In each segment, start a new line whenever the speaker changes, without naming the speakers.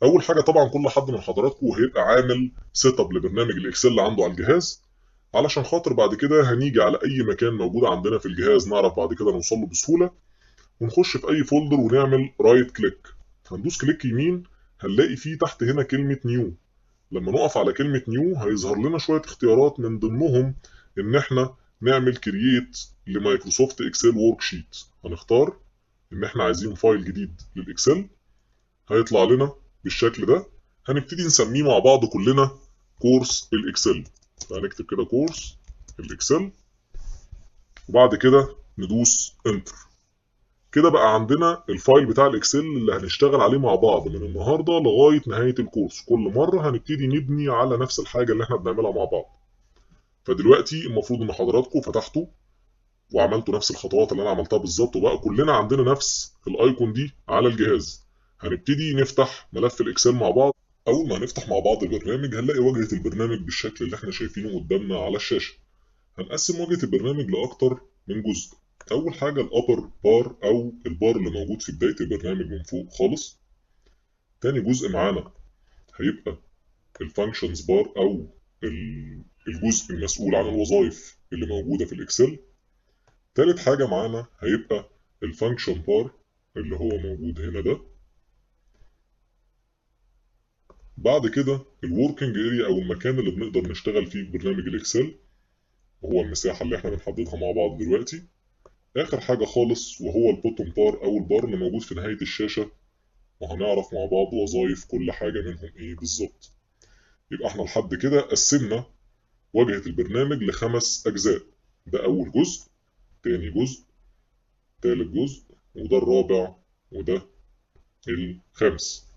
اول حاجه طبعا كل حد من حضراتكم هيبقى عامل سيت اب لبرنامج الاكسل اللي عنده على الجهاز، علشان خاطر بعد كده هنيجي على اي مكان موجود عندنا في الجهاز نعرف بعد كده نوصل له بسهوله، ونخش في اي فولدر ونعمل رايت كليك. هندوس كليك يمين، هنلاقي فيه تحت هنا كلمه نيو. لما نقف على كلمه نيو هيظهر لنا شويه اختيارات، من ضمنهم ان احنا نعمل كرييت لمايكروسوفت اكسل ورك شيت. هنختار ان احنا عايزين فايل جديد للاكسل، هيطلع لنا بالشكل ده. هنبتدي نسميه مع بعض كلنا كورس الاكسل. فهنكتب كده كورس الاكسل، وبعد كده ندوس انتر. كده بقى عندنا الفايل بتاع الاكسل اللي هنشتغل عليه مع بعض من النهارده لغايه نهايه الكورس. كل مره هنبتدي نبني على نفس الحاجه اللي احنا بنعملها مع بعض. فدلوقتي المفروض ان حضراتكم فتحتوا وعملتوا نفس الخطوات اللي انا عملتها بالظبط، وبقى كلنا عندنا نفس الايكون دي على الجهاز. هنبتدي نفتح ملف الاكسل مع بعض. اول ما هنفتح مع بعض البرنامج هنلاقي واجهه البرنامج بالشكل اللي احنا شايفينه قدامنا على الشاشه. هنقسم واجهه البرنامج لاكتر من جزء. اول حاجه الابر بار او البار اللي موجود في بدايه البرنامج من فوق خالص. تاني جزء معانا هيبقى الفانكشنز بار او الجزء المسؤول عن الوظائف اللي موجوده في الاكسل. تالت حاجه معانا هيبقى الفانكشن بار اللي هو موجود هنا ده. بعد كده الوركينج اريا او المكان اللي بنقدر نشتغل فيه في برنامج الاكسل، وهو المساحه اللي احنا بنحددها مع بعض دلوقتي. اخر حاجه خالص وهو البوتوم بار او البار اللي موجود في نهايه الشاشه، وهنعرف مع بعض وظائف كل حاجه منهم ايه بالظبط. يبقى احنا لحد كده قسمنا واجهه البرنامج لخمس اجزاء. ده اول جزء، تاني جزء، تالت جزء، وده الرابع، وده الخامس.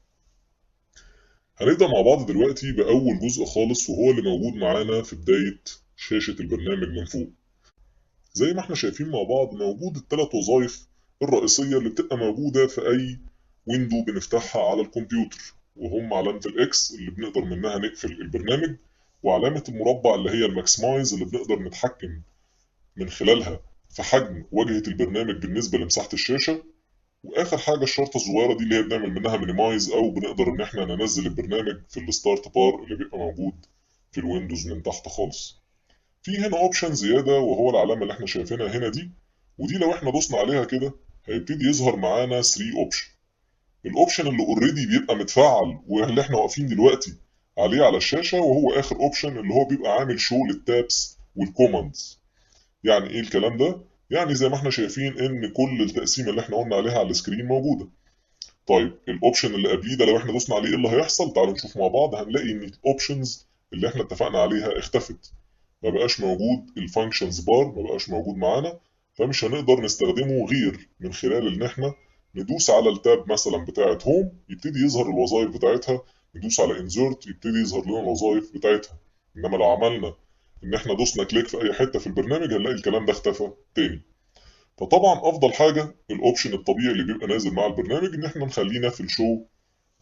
هنبدأ مع بعض دلوقتي بأول جزء خالص، وهو اللي موجود معانا في بداية شاشة البرنامج من فوق. زي ما احنا شايفين مع بعض موجود الثلاث وظائف الرئيسية اللي بتبقى موجودة في أي ويندو بنفتحها على الكمبيوتر، وهم علامة الإكس اللي بنقدر منها نقفل البرنامج، وعلامة المربع اللي هي الماكسمايز اللي بنقدر نتحكم من خلالها في حجم واجهة البرنامج بالنسبة لمساحة الشاشة. واخر حاجه الشرطه الصغيره دي اللي هي بنعمل منها مينيمايز، او بنقدر ان احنا ننزل البرنامج في الستارت بار اللي بيبقى موجود في الويندوز من تحت خالص. في هنا اوبشن زياده وهو العلامه اللي احنا شايفينها هنا دي، ودي لو احنا دوسنا عليها كده هيبتدي يظهر معانا 3 اوبشن. الاوبشن اللي اوريدي بيبقى متفعل واللي احنا واقفين دلوقتي عليه على الشاشه، وهو اخر اوبشن اللي هو بيبقى عامل شو للتابس والكوماندز. يعني ايه الكلام ده؟ يعني زي ما احنا شايفين ان كل التقسيمه اللي احنا قلنا عليها على السكرين موجوده. طيب الاوبشن اللي قبليه ده لو احنا دوسنا عليه ايه اللي هيحصل؟ تعالوا نشوف مع بعض. هنلاقي ان الاوبشنز اللي احنا اتفقنا عليها اختفت. ما بقاش موجود الفانكشنز بار، ما بقاش موجود معانا. فمش هنقدر نستخدمه غير من خلال ان احنا ندوس على التاب مثلا بتاعه هوم يبتدي يظهر الوظائف بتاعتها، ندوس على انزرت يبتدي يظهر لنا الوظائف بتاعتها. انما لو عملنا ان احنا دوسنا كليك في اي حته في البرنامج هنلاقي الكلام ده اختفى تاني. فطبعا افضل حاجه الاوبشن الطبيعي اللي بيبقى نازل مع البرنامج ان احنا نخلينا في الشو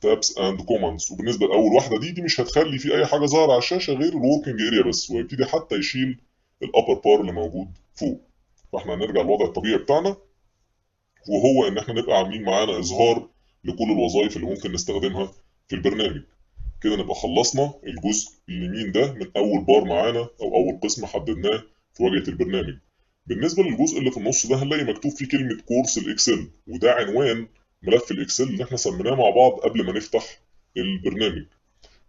تابس اند كوماندز. وبالنسبه لاول واحده دي مش هتخلي في اي حاجه ظاهره على الشاشه غير الوركينج اريا بس، ويبتدي حتى يشيل الابر بار اللي موجود فوق. فاحنا هنرجع للوضع الطبيعي بتاعنا، وهو ان احنا نبقى عاملين معانا اظهار لكل الوظائف اللي ممكن نستخدمها في البرنامج. كده نبقى خلصنا الجزء اليمين ده من اول بار معانا او اول قسم حددناه في واجهه البرنامج. بالنسبه للجزء اللي في النص ده هنلاقي مكتوب فيه كلمه كورس الاكسل، وده عنوان ملف الاكسل اللي احنا سميناه مع بعض قبل ما نفتح البرنامج.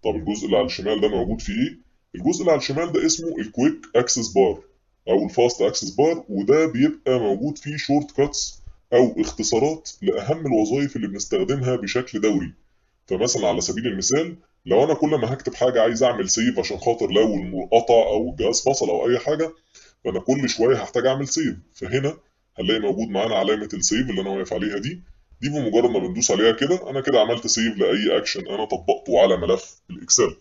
طب الجزء اللي على الشمال ده موجود فيه ايه؟ الجزء اللي على الشمال ده اسمه الكويك اكسس بار او الفاست اكسس بار، وده بيبقى موجود فيه شورت كاتس او اختصارات لاهم الوظائف اللي بنستخدمها بشكل دوري. فمثلا على سبيل المثال لو انا كل ما هكتب حاجه عايز اعمل سيف عشان خاطر لو المقاطع او الجهاز فصل او اي حاجه، فانا كل شويه هحتاج اعمل سيف. فهنا هنلاقي موجود معانا علامه السيف اللي انا واقف عليها دي بمجرد ما بندوس عليها كده انا كده عملت سيف لاي اكشن انا طبقته على ملف الاكسل.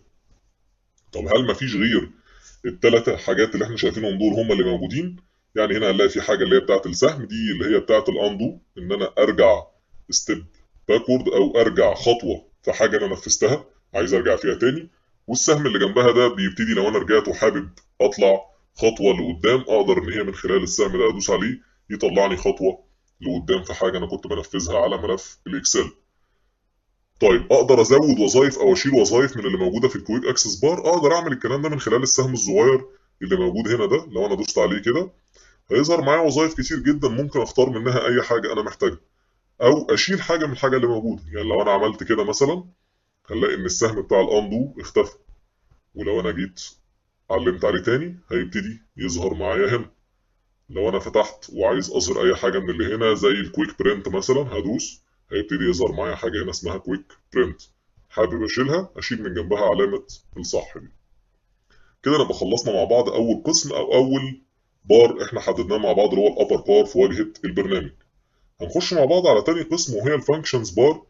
طب هل مفيش غير الثلاثه حاجات اللي احنا شايفينهم دول هم اللي موجودين؟ يعني هنا هنلاقي في حاجه اللي هي بتاعه السهم دي اللي هي بتاعه الاندو، ان انا ارجع ستيب باكورد او ارجع خطوه في حاجه انا نفذتها عايز ارجع فيها تاني. والسهم اللي جنبها ده بيبتدي لو انا رجعت وحابب اطلع خطوه لقدام اقدر ان هي من خلال السهم ده ادوس عليه يطلعني خطوه لقدام في حاجه انا كنت بنفذها على ملف الاكسل. طيب اقدر ازود وظائف او اشيل وظائف من اللي موجوده في الكويك اكسس بار؟ اقدر اعمل الكلام ده من خلال السهم الصغير اللي موجود هنا ده. لو انا دوست عليه كده هيظهر معايا وظائف كتير جدا، ممكن اختار منها اي حاجه انا محتاجها او اشيل حاجه من الحاجه اللي موجوده. يعني لو انا عملت كده مثلا هنلاقي ان السهم بتاع الاندو اختفى، ولو انا جيت علمت عليه تاني هيبتدي يظهر معايا هنا. لو انا فتحت وعايز اظهر اي حاجه من اللي هنا زي الكويك برنت مثلا هدوس، هيبتدي يظهر معايا حاجه هنا اسمها كويك برنت. حابب اشيلها اشيل من جنبها علامه الصح دي. كده نبقى خلصنا مع بعض اول قسم او اول بار احنا حددناه مع بعض اللي هو الابر بار في واجهه البرنامج. هنخش مع بعض على تاني قسم وهي الفانكشنز بار.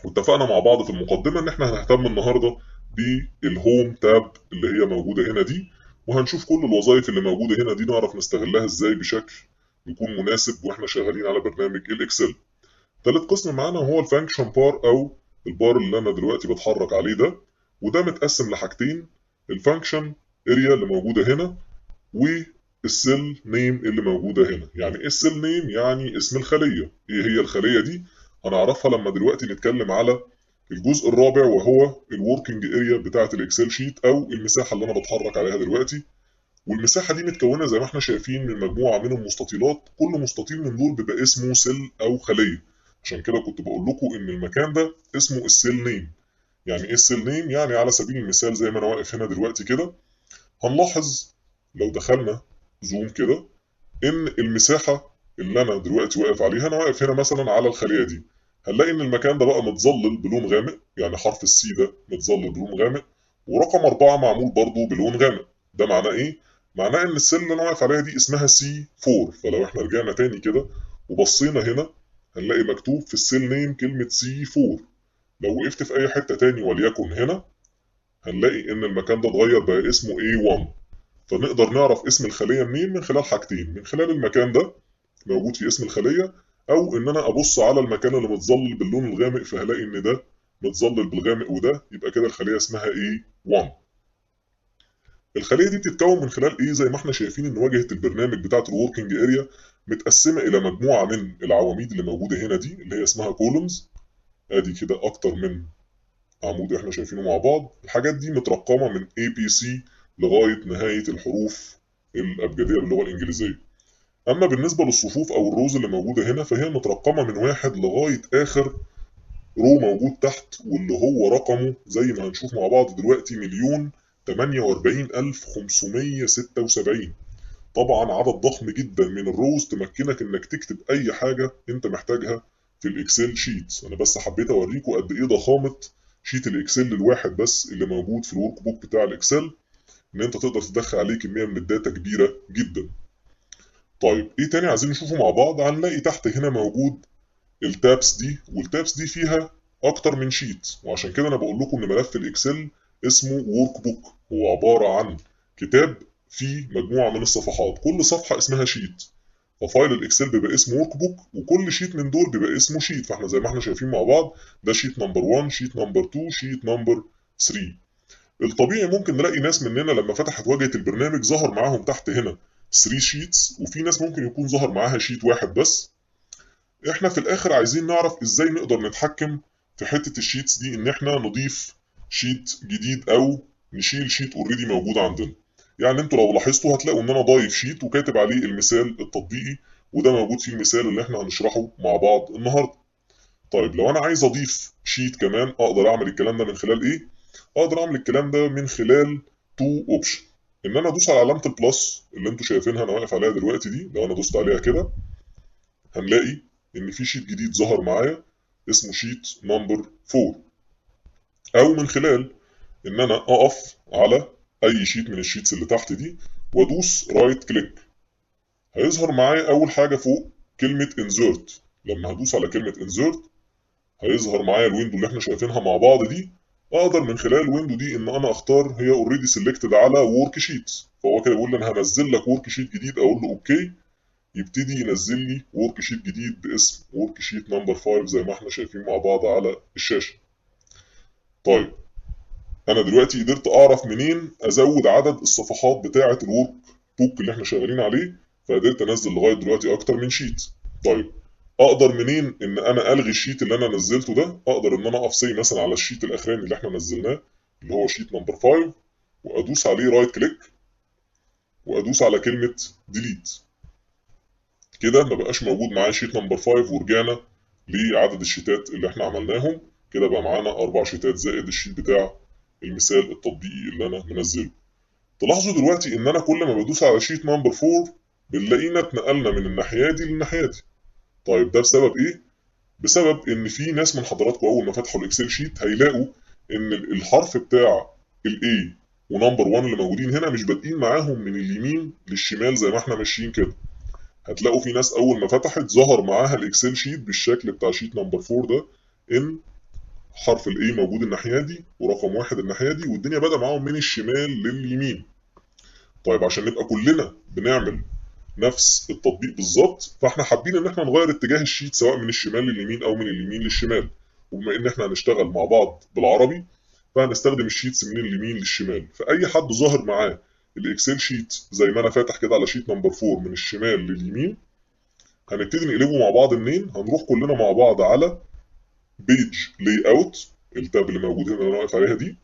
واتفقنا مع بعض في المقدمه ان احنا هنهتم النهارده بالهوم تاب اللي هي موجوده هنا دي، وهنشوف كل الوظائف اللي موجوده هنا دي نعرف نستغلها ازاي بشكل يكون مناسب واحنا شغالين على برنامج الاكسل. تالت قسم معانا هو الفانكشن بار او البار اللي انا دلوقتي بتحرك عليه ده، وده متقسم لحاجتين: الفانكشن اريا اللي موجوده هنا والسيل نيم اللي موجوده هنا. يعني ايه السيل نيم؟ يعني اسم الخليه. ايه هي الخليه دي؟ هنعرفها لما دلوقتي نتكلم على الجزء الرابع وهو الوركينج اريا بتاعه الاكسل شيت او المساحه اللي انا بتحرك عليها دلوقتي. والمساحه دي متكونه زي ما احنا شايفين من مجموعه من المستطيلات، كل مستطيل من دول بيبقى اسمه سيل او خليه. عشان كده كنت بقول لكم ان المكان ده اسمه السيل نيم. يعني ايه السيل نيم؟ يعني على سبيل المثال زي ما انا واقف هنا دلوقتي كده هنلاحظ لو دخلنا زوم كده ان المساحه اللي انا دلوقتي واقف عليها، انا واقف هنا مثلا على الخليه دي، هنلاقي ان المكان ده بقى متظلل بلون غامق. يعني حرف السي ده متظلل بلون غامق، ورقم 4 معمول برضه بلون غامق. ده معناه ايه؟ معناه ان السيل اللي انا واقف عليها دي اسمها سي 4. فلو احنا رجعنا تاني كده وبصينا هنا هنلاقي مكتوب في السيل نيم كلمه سي 4. لو وقفت في اي حته تاني وليكن هنا هنلاقي ان المكان ده اتغير بقى اسمه A1. فنقدر نعرف اسم الخليه منين؟ من خلال حاجتين: من خلال المكان ده موجود في اسم الخليه، او ان انا ابص على المكان اللي متظلل باللون الغامق فهلاقي ان ده متظلل بالغامق وده، يبقى كده الخليه اسمها A1. الخليه دي بتتكون من خلال ايه؟ زي ما احنا شايفين ان واجهه البرنامج بتاعه الوركينج اريا متقسمه الى مجموعه من العواميد اللي موجوده هنا دي اللي هي اسمها كولومز. ادي كده اكتر من عمود احنا شايفينه مع بعض. الحاجات دي مترقمه من ABC لغايه نهايه الحروف الابجديه باللغه الانجليزيه. اما بالنسبه للصفوف او الروز اللي موجوده هنا فهي مترقمه من واحد لغايه اخر رو موجود تحت، واللي هو رقمه زي ما هنشوف مع بعض دلوقتي 1,048,576. طبعا عدد ضخم جدا من الروز تمكنك انك تكتب اي حاجه انت محتاجها في الاكسل شيت. انا بس حبيت اوريكم قد ايه ضخامه شيت الاكسل الواحد بس اللي موجود في الورك بوك بتاع الاكسل، ان انت تقدر تدخل عليه كميه من الداتا كبيره جدا. طيب ايه تاني عايزين نشوفه مع بعض؟ هنلاقي تحت هنا موجود التابس دي، والتابس دي فيها اكتر من شيت. وعشان كده انا بقول لكم ان ملف الاكسل اسمه ورك بوك، هو عباره عن كتاب فيه مجموعه من الصفحات، كل صفحه اسمها شيت. ففايل الاكسل بيبقى اسمه ورك بوك وكل شيت من دول بيبقى اسمه شيت. فاحنا زي ما احنا شايفين مع بعض ده شيت نمبر 1، شيت نمبر 2، شيت نمبر 3. الطبيعي ممكن نلاقي ناس مننا لما فتحت واجهه البرنامج ظهر معاهم تحت هنا 3 شيتس، وفي ناس ممكن يكون ظهر معاها شيت واحد بس. احنا في الاخر عايزين نعرف ازاي نقدر نتحكم في حته الشيتس دي، ان احنا نضيف شيت جديد او نشيل شيت اوريدي موجود عندنا. يعني انتوا لو لاحظتوا هتلاقوا ان انا ضايف شيت وكاتب عليه المثال التطبيقي، وده موجود فيه المثال اللي احنا هنشرحه مع بعض النهارده. طيب لو انا عايز اضيف شيت كمان اقدر اعمل الكلام ده من خلال ايه؟ اقدر اعمل الكلام ده من خلال تو اوبشن: ان انا ادوس على علامه البلس اللي انتوا شايفينها انا واقف عليها دلوقتي دي. لو انا دوست عليها كده هنلاقي ان في شيت جديد ظهر معايا اسمه شيت نمبر 4. او من خلال ان انا اقف على اي شيت من الشيتس اللي تحت دي وادوس رايت كليك، هيظهر معايا اول حاجه فوق كلمه انزرت. لما هدوس على كلمه انزرت هيظهر معايا الويندو اللي احنا شايفينها مع بعض دي. اقدر من خلال الويندو دي ان انا اختار، هي اوريدي سيلكتد على ورك شيت، فهو كده بيقول لي انا هنزل لك ورك شيت جديد، اقول له اوكي، يبتدي ينزل لي ورك شيت جديد باسم ورك شيت نمبر 5 زي ما احنا شايفين مع بعض على الشاشه. طيب انا دلوقتي قدرت اعرف منين ازود عدد الصفحات بتاعه الورك بوك اللي احنا شغالين عليه، فقدرت انزل لغايه دلوقتي اكتر من شيت. طيب اقدر منين ان انا الغي الشيت اللي انا نزلته ده؟ اقدر ان انا اقف سي مثلا على الشيت الاخراني اللي احنا نزلناه اللي هو شيت نمبر 5، وادوس عليه رايت كليك وادوس على كلمه ديليت. كده ما بقاش موجود معايا شيت نمبر 5، ورجعنا لعدد الشيتات اللي احنا عملناهم. كده بقى معانا 4 شيتات زائد الشيت بتاع المثال التطبيقي اللي انا منزله. تلاحظوا دلوقتي ان انا كل ما بدوس على شيت نمبر 4 بنلاقينا اتنقلنا من الناحيه دي للناحيه دي. طيب ده بسبب ايه؟ بسبب ان في ناس من حضراتكم اول ما فتحوا الاكسل شيت هيلاقوا ان الحرف بتاع الاي ونمبر 1 اللي موجودين هنا مش بادئين معاهم من اليمين للشمال زي ما احنا ماشيين كده. هتلاقوا في ناس اول ما فتحت ظهر معاها الاكسل شيت بالشكل بتاع شيت نمبر 4 ده، ان حرف الاي موجود الناحيه دي ورقم 1 الناحيه دي، والدنيا بادئه معاهم من الشمال لليمين. طيب عشان نبقى كلنا بنعمل نفس التطبيق بالظبط، فاحنا حابين ان احنا نغير اتجاه الشيت سواء من الشمال لليمين او من اليمين للشمال. وبما ان احنا هنشتغل مع بعض بالعربي فهنستخدم الشيتس من اليمين للشمال. فاي حد ظاهر معاه الاكسل شيت زي ما انا فاتح كده على شيت نمبر 4 من الشمال لليمين، هنبتدي نقلبه مع بعض منين؟ هنروح كلنا مع بعض على بيج لاي اوت، التاب اللي موجود هنا اللي انا واقف عليها دي،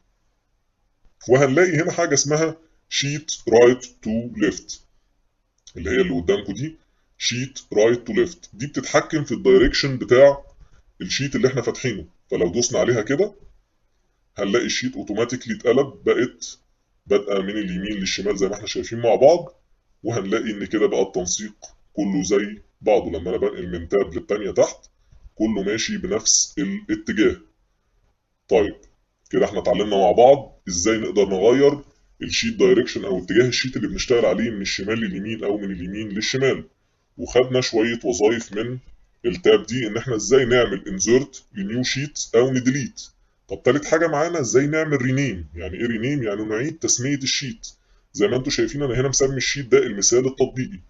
وهنلاقي هنا حاجه اسمها شيت رايت تو ليفت، اللي هي اللي قدامكم دي شيت رايت تو ليفت. دي بتتحكم في الدايركشن بتاع الشيت اللي احنا فاتحينه. فلو دوسنا عليها كده هنلاقي الشيت اوتوماتيكلي اتقلب، بقت بادئه من اليمين للشمال زي ما احنا شايفين مع بعض. وهنلاقي ان كده بقى التنسيق كله زي بعضه. لما انا بنقل من تاب للتانيه تحت كله ماشي بنفس الاتجاه. طيب كده احنا اتعلمنا مع بعض ازاي نقدر نغير الشيت دايركشن او اتجاه الشيت اللي بنشتغل عليه من الشمال لليمين او من اليمين للشمال. وخدنا شويه وظائف من التاب دي، ان احنا ازاي نعمل انزرت لنيو شيت او نديليت. طب تالت حاجه معانا ازاي نعمل رينيم. يعني ايه رينيم؟ يعني نعيد تسميه الشيت. زي ما انتم شايفين انا هنا مسمي الشيت ده المثال التطبيقي.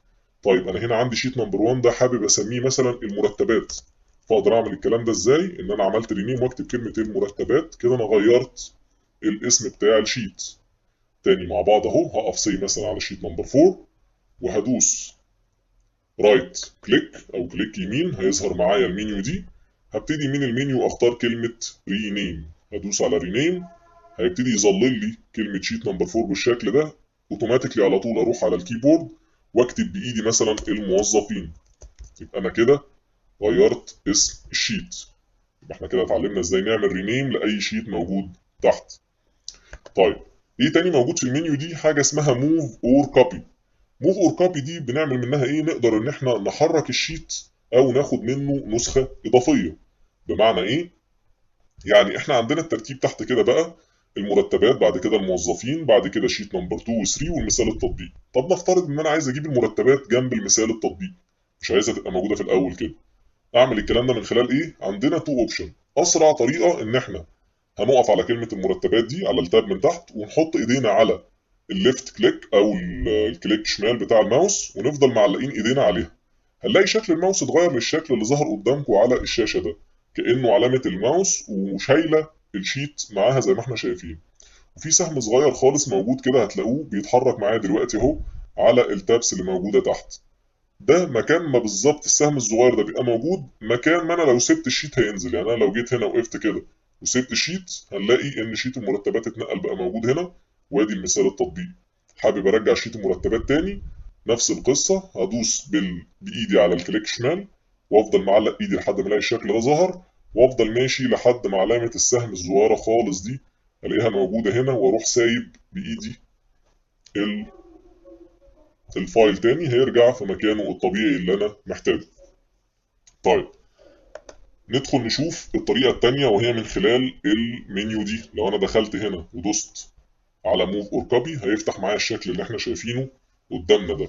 طيب انا هنا عندي شيت نمبر 1 ده حابب اسميه مثلا المرتبات. فاقدر اعمل الكلام ده ازاي؟ ان انا عملت رينيم واكتب كلمه المرتبات، كده انا غيرت الاسم بتاع الشيت. تاني مع بعض اهو، هقف سي مثلا على شيت نمبر 4 وهدوس رايت كليك او كليك يمين، هيظهر معايا المنيو دي. هبتدي من المنيو اختار كلمه رينيم، هدوس على رينيم هيبتدي يظلل لي كلمه شيت نمبر 4 بالشكل ده. اوتوماتيكلي على طول اروح على الكيبورد واكتب بايدي مثلا الموظفين. يبقى انا كده غيرت اسم الشيت. يبقى احنا كده اتعلمنا ازاي نعمل رينيم لاي شيت موجود تحت. طيب ايه تاني موجود في المنيو دي؟ حاجه اسمها موف اور كوبي. موف اور كوبي دي بنعمل منها ايه؟ نقدر ان احنا نحرك الشيت او ناخد منه نسخه اضافيه. بمعنى ايه؟ يعني احنا عندنا الترتيب تحت كده بقى: المرتبات، بعد كده الموظفين، بعد كده شيت نمبر 2 و3 والمثال التطبيقي. طب نفترض ان انا عايز اجيب المرتبات جنب المثال التطبيقي، مش عايزها تبقى موجوده في الاول كده. اعمل الكلام ده من خلال ايه؟ عندنا تو اوبشن. اسرع طريقه ان احنا هنقف على كلمه المرتبات دي على التاب من تحت ونحط ايدينا على الليفت كليك او الكليك شمال بتاع الماوس ونفضل معلقين ايدينا عليها. هنلاقي شكل الماوس اتغير للشكل اللي ظهر قدامكم على الشاشه ده، كانه علامه الماوس وشايله الشيت معاها زي ما احنا شايفين. وفي سهم صغير خالص موجود كده هتلاقوه بيتحرك معايا دلوقتي اهو على التابس اللي موجوده تحت. ده مكان ما بالظبط السهم الصغير ده بيبقى موجود، مكان ما انا لو سبت الشيت هينزل. يعني انا لو جيت هنا وقفت كده وسبت الشيت هنلاقي ان شيت المرتبات اتنقل بقى موجود هنا. وادي المثال التطبيقي. حابب ارجع شيت المرتبات تاني، نفس القصه، هدوس بايدي على الكليك شمال وافضل معلق ايدي لحد ما الاقي الشكل ده ظهر، وافضل ماشي لحد ما علامه السهم الصغيره خالص دي الاقيها موجوده هنا، واروح سايب بايدي الفايل تاني هيرجع في مكانه الطبيعي اللي انا محتاجه. طيب ندخل نشوف الطريقة التانية وهي من خلال المنيو دي. لو انا دخلت هنا ودوست على موف اور كوبي هيفتح معايا الشكل اللي احنا شايفينه قدامنا ده.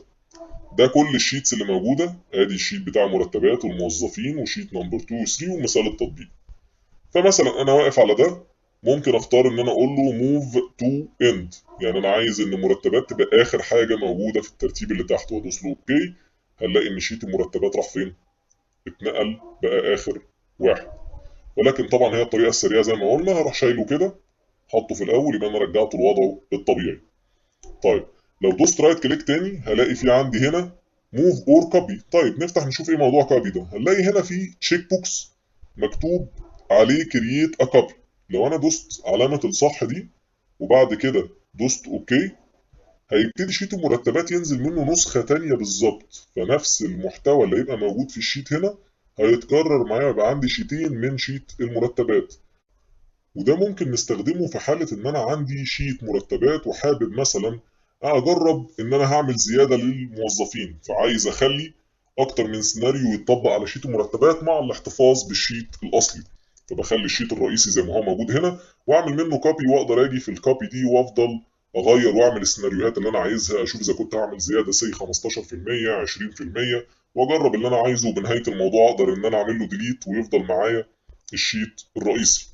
ده كل الشيتس اللي موجودة. ادي الشيت بتاع مرتبات والموظفين وشيت نمبر 2 و 3 ومثال التطبيق. فمثلا انا واقف على ده، ممكن اختار ان انا اقول له موف تو اند، يعني انا عايز ان المرتبات تبقى اخر حاجة موجودة في الترتيب اللي تحت، وادوس له اوكي. هنلاقي ان شيت المرتبات راح فين؟ اتنقل بقى اخر واحد. ولكن طبعا هي الطريقه السريعه زي ما قلنا، هروح شايله كده حطه في الاول يبقى انا رجعته لوضعه الطبيعي. طيب لو دوست رايت كليك تاني هلاقي في عندي هنا موف اور كوبي. طيب نفتح نشوف ايه موضوع كوبي ده. هنلاقي هنا في تشيك بوكس مكتوب عليه كرييت ا كوبي. لو انا دوست علامه الصح دي وبعد كده دوست اوكي، هيبتدي شيت المرتبات ينزل منه نسخه تانية بالظبط. فنفس المحتوى اللي هيبقى موجود في الشيت هنا هيتكرر معايا، يبقى عندي شيتين من شيت المرتبات. وده ممكن نستخدمه في حالة إن أنا عندي شيت مرتبات وحابب مثلا أجرب إن أنا هعمل زيادة للموظفين، فعايز أخلي أكتر من سيناريو يتطبق على شيت المرتبات مع الاحتفاظ بالشيت الأصلي. فبخلي الشيت الرئيسي زي ما هو موجود هنا وأعمل منه كوبي، وأقدر أجي في الكوبي دي وأفضل أغير وأعمل السيناريوهات اللي أنا عايزها، أشوف إذا كنت هعمل زيادة سي 15% 20%، وأجرب اللي أنا عايزه. وبنهاية الموضوع أقدر إن أنا أعمل له ديليت ويفضل معايا الشيت الرئيسي.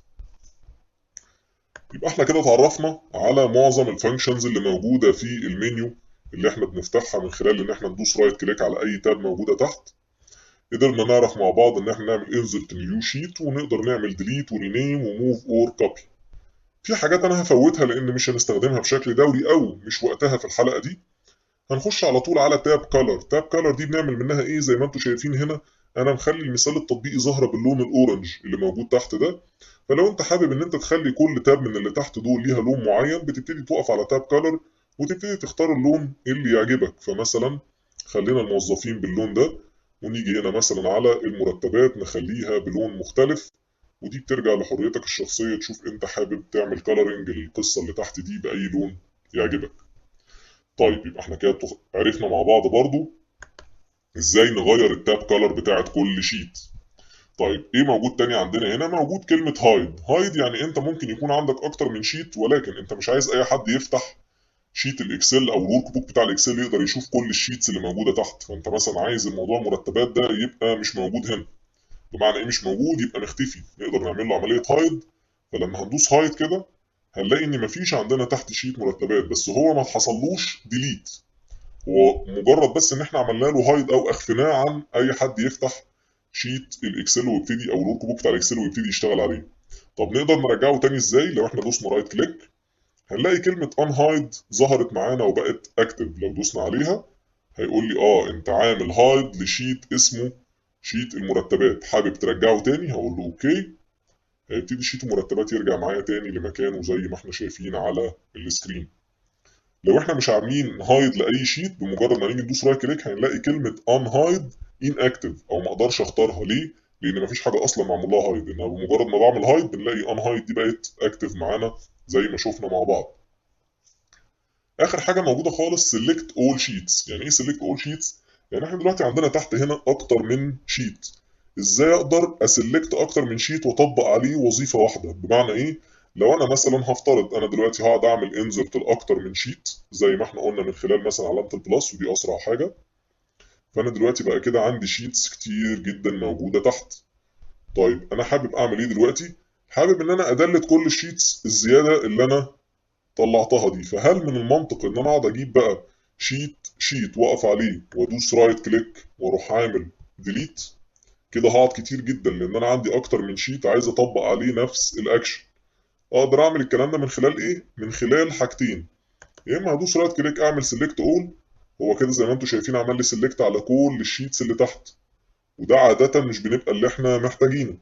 يبقى احنا كده اتعرفنا على معظم الفانكشنز اللي موجوده في المنيو اللي احنا بنفتحها من خلال ان احنا ندوس رايت كليك على اي تاب موجوده تحت. قدرنا نعرف مع بعض ان احنا نعمل انزرت نيو شيت، ونقدر نعمل ديليت ورينيم وموف اور كوبي. في حاجات انا هفوتها لان مش هنستخدمها بشكل دوري او مش وقتها في الحلقه دي. هنخش على طول على تاب كولر. تاب كولر دي بنعمل منها ايه؟ زي ما انتم شايفين هنا انا مخلي المثال التطبيقي ظاهره باللون الاورنج اللي موجود تحت ده. فلو انت حابب ان انت تخلي كل تاب من اللي تحت دول ليها لون معين، بتبتدي تقف على تاب كولر وتبتدي تختار اللون اللي يعجبك. فمثلا خلينا الموظفين باللون ده، ونيجي هنا مثلا على المرتبات نخليها بلون مختلف. ودي بترجع لحريتك الشخصية، تشوف انت حابب تعمل كولرنج للقصة اللي تحت دي بأي لون يعجبك. طيب يبقى احنا كده عرفنا مع بعض برضو ازاي نغير التاب كولر بتاعت كل شيت. طيب ايه موجود تاني عندنا هنا؟ موجود كلمة هايد. هايد يعني انت ممكن يكون عندك اكتر من شيت، ولكن انت مش عايز اي حد يفتح شيت الاكسل او الورك بوك بتاع الاكسل يقدر يشوف كل الشيتس اللي موجودة تحت. فانت مثلا عايز الموضوع مرتبات ده يبقى مش موجود هنا. بمعنى ايه مش موجود؟ يبقى مختفي. نقدر نعمل له عملية هايد. فلما هندوس هايد كده هنلاقي ان مفيش عندنا تحت شيت مرتبات، بس هو ما حصلوش ديليت. هو مجرد بس ان احنا عملنا له هايد او اخفيناه عن اي حد يفتح شيت الاكسل ويبتدي، او الورك بوك بتاع الاكسل ويبتدي يشتغل عليه. طب نقدر نرجعه تاني ازاي؟ لو احنا دوسنا رايت كليك هنلاقي كلمة ان هايد ظهرت معانا وبقت اكتف. لو دوسنا عليها هيقول لي انت عامل هايد لشيت اسمه شيت المرتبات، حابب ترجعه تاني؟ هقول له اوكي. هيبتدي شيت المرتبات يرجع معايا تاني لمكانه زي ما احنا شايفين على السكرين. لو احنا مش عاملين هايد لاي شيت، بمجرد ما نيجي ندوس رايت كليك هنلاقي كلمه ان هايد ان اكتف، او ما اقدرش اختارها. ليه؟ لان مفيش حاجه اصلا معمول لها هايد. انها بمجرد ما بعمل هايد بنلاقي ان هايد دي بقت اكتف معانا زي ما شفنا مع بعض. اخر حاجه موجوده خالص سيلكت اول شيتس. يعني ايه سيلكت اول شيتس؟ يعني احنا دلوقتي عندنا تحت هنا اكتر من شيت. ازاي اقدر اسلكت اكتر من شيت واطبق عليه وظيفه واحده؟ بمعنى ايه؟ لو انا مثلا هفترض انا دلوقتي هقعد اعمل انزرت لاكتر من شيت زي ما احنا قلنا من خلال مثلا علامه البلس، ودي اسرع حاجه. فانا دلوقتي بقى كده عندي شيتس كتير جدا موجوده تحت. طيب انا حابب اعمل ايه دلوقتي؟ حابب ان انا ادلت كل الشيتس الزياده اللي انا طلعتها دي. فهل من المنطق ان انا اقعد اجيب بقى شيت شيت واقف عليه وادوس رايت كليك واروح عامل ديليت؟ كده هقعد كتير جدا لان انا عندي اكتر من شيت عايز اطبق عليه نفس الاكشن. اقدر اعمل الكلام ده من خلال ايه؟ من خلال حاجتين. يا اما هدوس رايت كليك اعمل سيلكت اول، هو كده زي ما انتم شايفين عمل لي سيلكت على كل الشيتس اللي تحت، وده عاده مش بنبقى اللي احنا محتاجينه.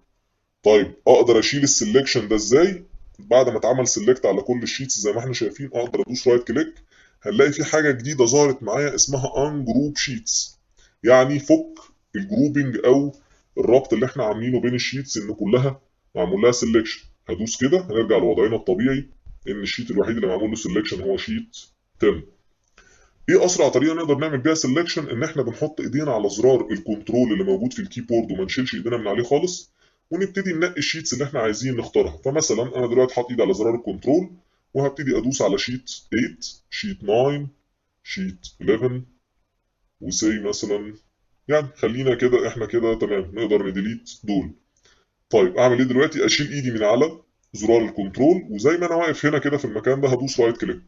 طيب اقدر اشيل السلكشن ده ازاي؟ بعد ما اتعمل سيلكت على كل الشيتس زي ما احنا شايفين اقدر ادوس رايت كليك. هنلاقي في حاجه جديده ظهرت معايا اسمها ان جروب شيتس. يعني فك الجروبنج او الربط اللي احنا عاملينه بين الشيتس ان كلها معمول لها سيلكشن. هدوس كده هنرجع لوضعنا الطبيعي ان الشيت الوحيد اللي معمول له سيلكشن هو شيت 10. ايه اسرع طريقه نقدر نعمل بيها سيلكشن؟ ان احنا بنحط ايدينا على زرار الكنترول اللي موجود في الكيبورد وما نشيلش ايدينا من عليه خالص، ونبتدي ننقي الشيتس اللي احنا عايزين نختارها. فمثلا انا دلوقتي حاطط ايدي على زرار الكنترول وهبتدي ادوس على شيت 8 شيت 9 شيت 11 وسي مثلا. يعني خلينا كده احنا كده تمام نقدر نديليت دول. طيب اعمل ايه دلوقتي؟ اشيل ايدي من على زرار الكنترول، وزي ما انا واقف هنا كده في المكان ده هدوس رايت كليك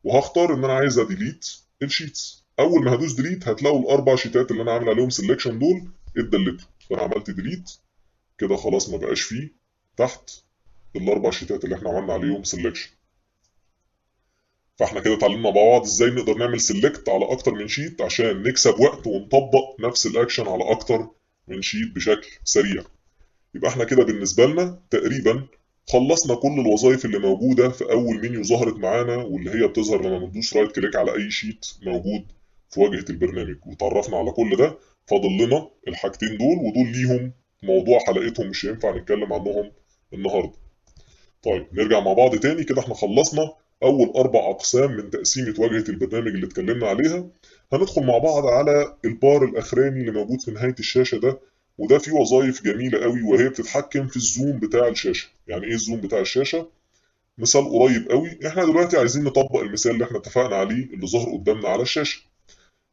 وهختار ان انا عايز اديليت الشيتس. اول ما هدوس ديليت هتلاقوا الاربع شيتات اللي انا عامل عليهم سيلكشن دول اتدلتوا. فانا عملت ديليت كده خلاص ما بقاش فيه تحت الاربع شيتات اللي احنا عملنا عليهم سيلكشن. فاحنا كده اتعلمنا مع بعض ازاي نقدر نعمل سيلكت على اكتر من شيت عشان نكسب وقت ونطبق نفس الاكشن على اكتر من شيت بشكل سريع. يبقى احنا كده بالنسبه لنا تقريبا خلصنا كل الوظائف اللي موجوده في اول منيو ظهرت معانا، واللي هي بتظهر لما بندوس رايت كليك على اي شيت موجود في واجهه البرنامج، وتعرفنا على كل ده. فاضل لنا الحاجتين دول، ودول ليهم موضوع حلقتهم مش هينفع نتكلم عنهم النهارده. طيب نرجع مع بعض تاني كده، احنا خلصنا اول 4 اقسام من تقسيمه واجهه البرنامج اللي اتكلمنا عليها. هندخل مع بعض على البار الاخراني اللي موجود في نهايه الشاشه ده، وده فيه وظائف جميله قوي، وهي بتتحكم في الزوم بتاع الشاشه. يعني ايه الزوم بتاع الشاشه؟ مثال قريب قوي، احنا دلوقتي عايزين نطبق المثال اللي احنا اتفقنا عليه اللي ظهر قدامنا على الشاشه.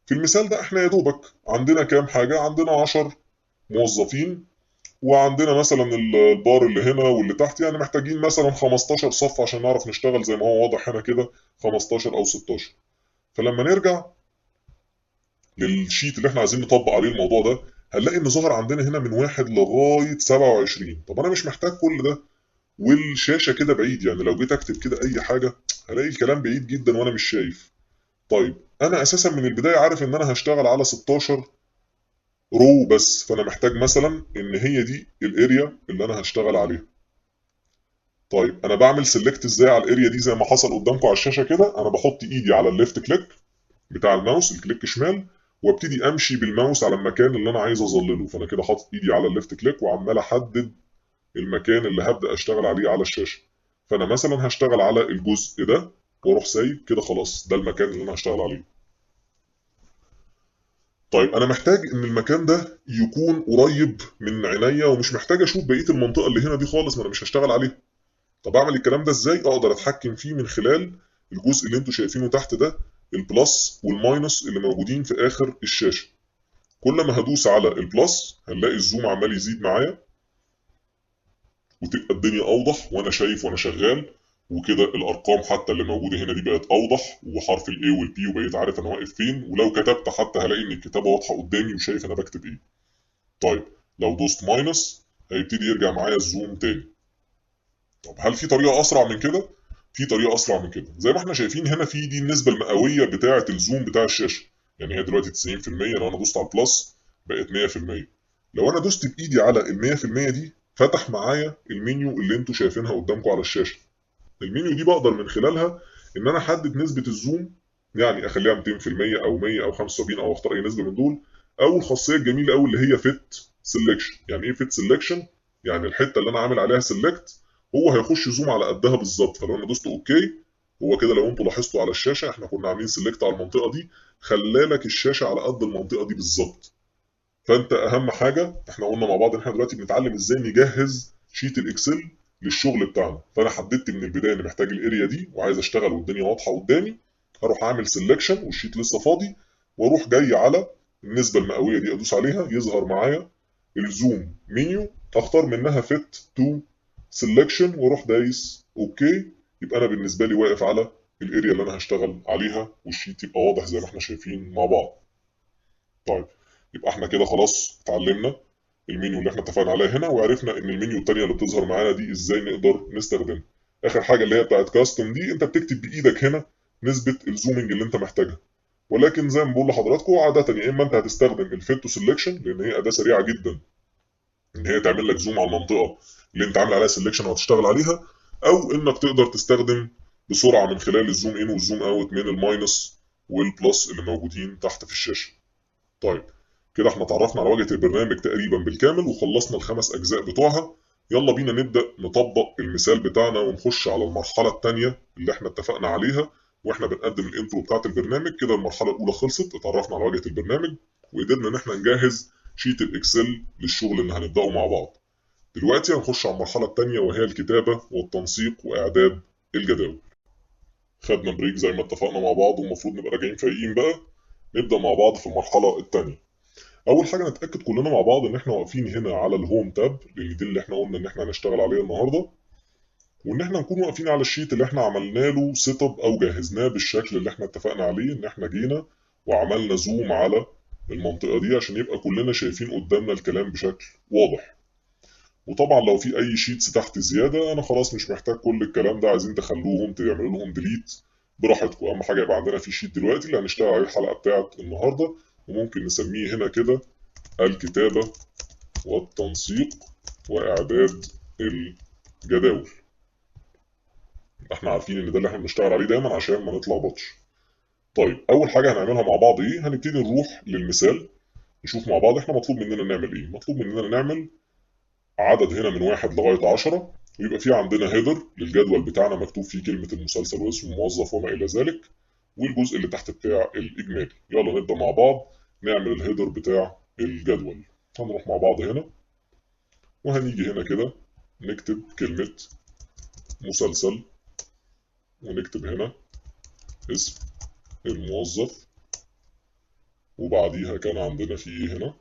في المثال ده احنا يا دوبك عندنا كام حاجه، عندنا 10 موظفين، وعندنا مثلا البار اللي هنا واللي تحت، يعني محتاجين مثلا 15 صف عشان نعرف نشتغل زي ما هو واضح هنا كده 15 او 16. فلما نرجع للشيت اللي احنا عايزين نطبق عليه الموضوع ده، هنلاقي ان ظهر عندنا هنا من 1 لغايه 27. طب انا مش محتاج كل ده، والشاشه كده بعيد، يعني لو جيت اكتب كده اي حاجه هلاقي الكلام بعيد جدا وانا مش شايف. طيب انا اساسا من البدايه عارف ان انا هشتغل على 16 رو بس، فانا محتاج مثلا ان هي دي الاريا اللي انا هشتغل عليها. طيب انا بعمل سيلكت ازاي على الاريا دي؟ زي ما حصل قدامكم على الشاشه كده، انا بحط ايدي على الليفت كليك بتاع الماوس، الكليك شمال، وابتدي امشي بالماوس على المكان اللي انا عايز اظلله. فانا كده حاطط ايدي على الليفت كليك وعمال احدد المكان اللي هبدا اشتغل عليه على الشاشه. فانا مثلا هشتغل على الجزء ده واروح سايب كده، خلاص ده المكان اللي انا هشتغل عليه. طيب انا محتاج ان المكان ده يكون قريب من عينيا، ومش محتاج اشوف بقيه المنطقه اللي هنا دي خالص، ما انا مش هشتغل عليها. طب اعمل الكلام ده ازاي؟ اقدر اتحكم فيه من خلال الجزء اللي انتوا شايفينه تحت ده، البلس والماينس اللي موجودين في اخر الشاشه. كل ما هدوس على البلس هنلاقي الزوم عمال يزيد معايا، وتبقى الدنيا اوضح وانا شايف وانا شغال. وكده الارقام حتى اللي موجوده هنا دي بقت اوضح، وحرف الاي والبي، وبقيت عارف انا واقف فين، ولو كتبت حتى هلاقي ان الكتابه واضحه قدامي وشايف انا بكتب ايه. طيب لو دوست ماينس هيبتدي يرجع معايا الزوم تاني. طب هل في طريقه اسرع من كده؟ في طريقه اسرع من كده. زي ما احنا شايفين هنا، في دي النسبه المئويه بتاعه الزوم بتاع الشاشه. يعني هي دلوقتي 90%، لو انا دوست على البلس بقت 100%. لو انا دوست بايدي على ال 100% دي، فتح معايا المنيو اللي انتوا شايفينها قدامكم على الشاشه. المنيو دي بقدر من خلالها ان انا احدد نسبه الزوم، يعني اخليها 200% او 100 او 75 او اختار اي نسبه من دول. او الخاصيه الجميله قوي اللي هي فيت سيلكشن. يعني ايه فيت سيلكشن؟ يعني الحته اللي انا عامل عليها سيلكت هو هيخش زوم على قدها بالظبط. فلو انا دوست اوكي، هو كده لو انتوا لاحظتوا على الشاشه احنا كنا عاملين سيلكت على المنطقه دي، خلالك الشاشه على قد المنطقه دي بالظبط. فانت اهم حاجه احنا قلنا مع بعض ان احنا دلوقتي بنتعلم ازاي نجهز شيت الاكسل للشغل بتاعنا. فانا حددت من البدايه اني محتاج الاريا دي وعايز اشتغل والدنيا واضحه قدامي. هروح اعمل سيلكشن والشيت لسه فاضي، واروح جاي على النسبه المئويه دي ادوس عليها، يظهر معايا الزوم منيو، اختار منها فيت تو سيلكشن واروح دايس اوكي. يبقى انا بالنسبه لي واقف على الاريا اللي انا هشتغل عليها، والشيت يبقى واضح زي ما احنا شايفين مع بعض. طيب يبقى احنا كده خلاص اتعلمنا المنيو اللي احنا اتفقنا عليها هنا، وعرفنا ان المنيو التانية اللي بتظهر معانا دي ازاي نقدر نستخدمها. اخر حاجه اللي هي بتاعت كاستم دي، انت بتكتب بايدك هنا نسبه الزومنج اللي انت محتاجها. ولكن زي ما بقول لحضراتكم عاده، يا اما انت هتستخدم الفيتو سelection لان هي اداه سريعه جدا ان هي تعمل لك زوم على المنطقه اللي انت عامل عليها سelection وهتشتغل عليها، او انك تقدر تستخدم بسرعه من خلال الزوم ان والزوم اوت من الماينس والبلس اللي موجودين تحت في الشاشه. طيب كده احنا اتعرفنا على واجهة البرنامج تقريبا بالكامل، وخلصنا ال5 أجزاء بتوعها. يلا بينا نبدأ نطبق المثال بتاعنا ونخش على المرحلة التانية اللي احنا اتفقنا عليها واحنا بنقدم الانترو بتاعت البرنامج. كده المرحلة الأولى خلصت، اتعرفنا على واجهة البرنامج وقدرنا ان احنا نجهز شيت الاكسل للشغل اللي هنبدأه مع بعض. دلوقتي هنخش على المرحلة التانية وهي الكتابة والتنسيق وإعداد الجداول. خدنا بريك زي ما اتفقنا مع بعض، والمفروض نبقى راجعين فايقين بقى. نبدأ مع بعض في المرحلة التانية. اول حاجه نتاكد كلنا مع بعض ان احنا واقفين هنا على الهوم تاب، لان دي اللي احنا قلنا ان احنا هنشتغل عليها النهارده، وان احنا نكون واقفين على الشيت اللي احنا عملنا له سيت اب او جهزناه بالشكل اللي احنا اتفقنا عليه، ان احنا جينا وعملنا زوم على المنطقه دي عشان يبقى كلنا شايفين قدامنا الكلام بشكل واضح. وطبعا لو في اي شيتس تحت زياده انا خلاص مش محتاج كل الكلام ده، عايزين تخلوهم تعملوا لهم ديليت براحتكم، اهم حاجه يبقى عندنا في شيت دلوقتي اللي هنشتغل عليه الحلقه بتاعه النهارده، وممكن نسميه هنا كده الكتابه والتنسيق واعداد الجداول. احنا عارفين ان ده اللي احنا بنشتغل عليه دايما عشان ما نتلخبطش. طيب اول حاجه هنعملها مع بعض ايه؟ هنبتدي نروح للمثال نشوف مع بعض احنا مطلوب مننا نعمل ايه. مطلوب مننا نعمل عدد هنا من 1 لغايه 10، ويبقى في عندنا هيدر للجدول بتاعنا مكتوب فيه كلمه المسلسل واسم الموظف وما الى ذلك، والجزء اللي تحت بتاع الاجمالي. يلا نبدا مع بعض نعمل الهيدر بتاع الجدول. هنروح مع بعض هنا وهنيجي هنا كده نكتب كلمه مسلسل، ونكتب هنا اسم الموظف، وبعديها كان عندنا في ايه هنا؟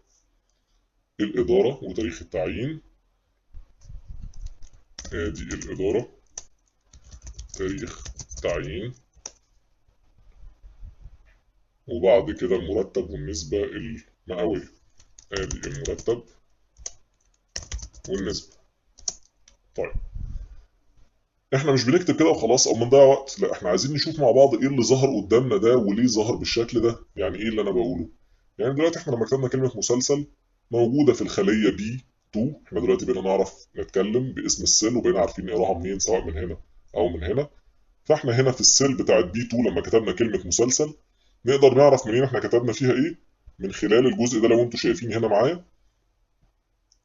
الإدارة وتاريخ التعيين. ادي الإدارة، تاريخ تعيين، وبعد كده المرتب والنسبة المئوية. ادي المرتب والنسبة. طيب احنا مش بنكتب كده وخلاص او بنضيع وقت، لا احنا عايزين نشوف مع بعض ايه اللي ظهر قدامنا ده وليه ظهر بالشكل ده. يعني ايه اللي انا بقوله؟ يعني دلوقتي احنا لما كتبنا كلمة مسلسل موجودة في الخلية بي 2، احنا دلوقتي بقينا نعرف نتكلم باسم السيل وبقينا عارفين نقراها منين سواء من هنا او من هنا. فاحنا هنا في السيل بتاعت بي 2 لما كتبنا كلمة مسلسل نقدر نعرف منين احنا كتبنا فيها ايه؟ من خلال الجزء ده. لو انتوا شايفين هنا معايا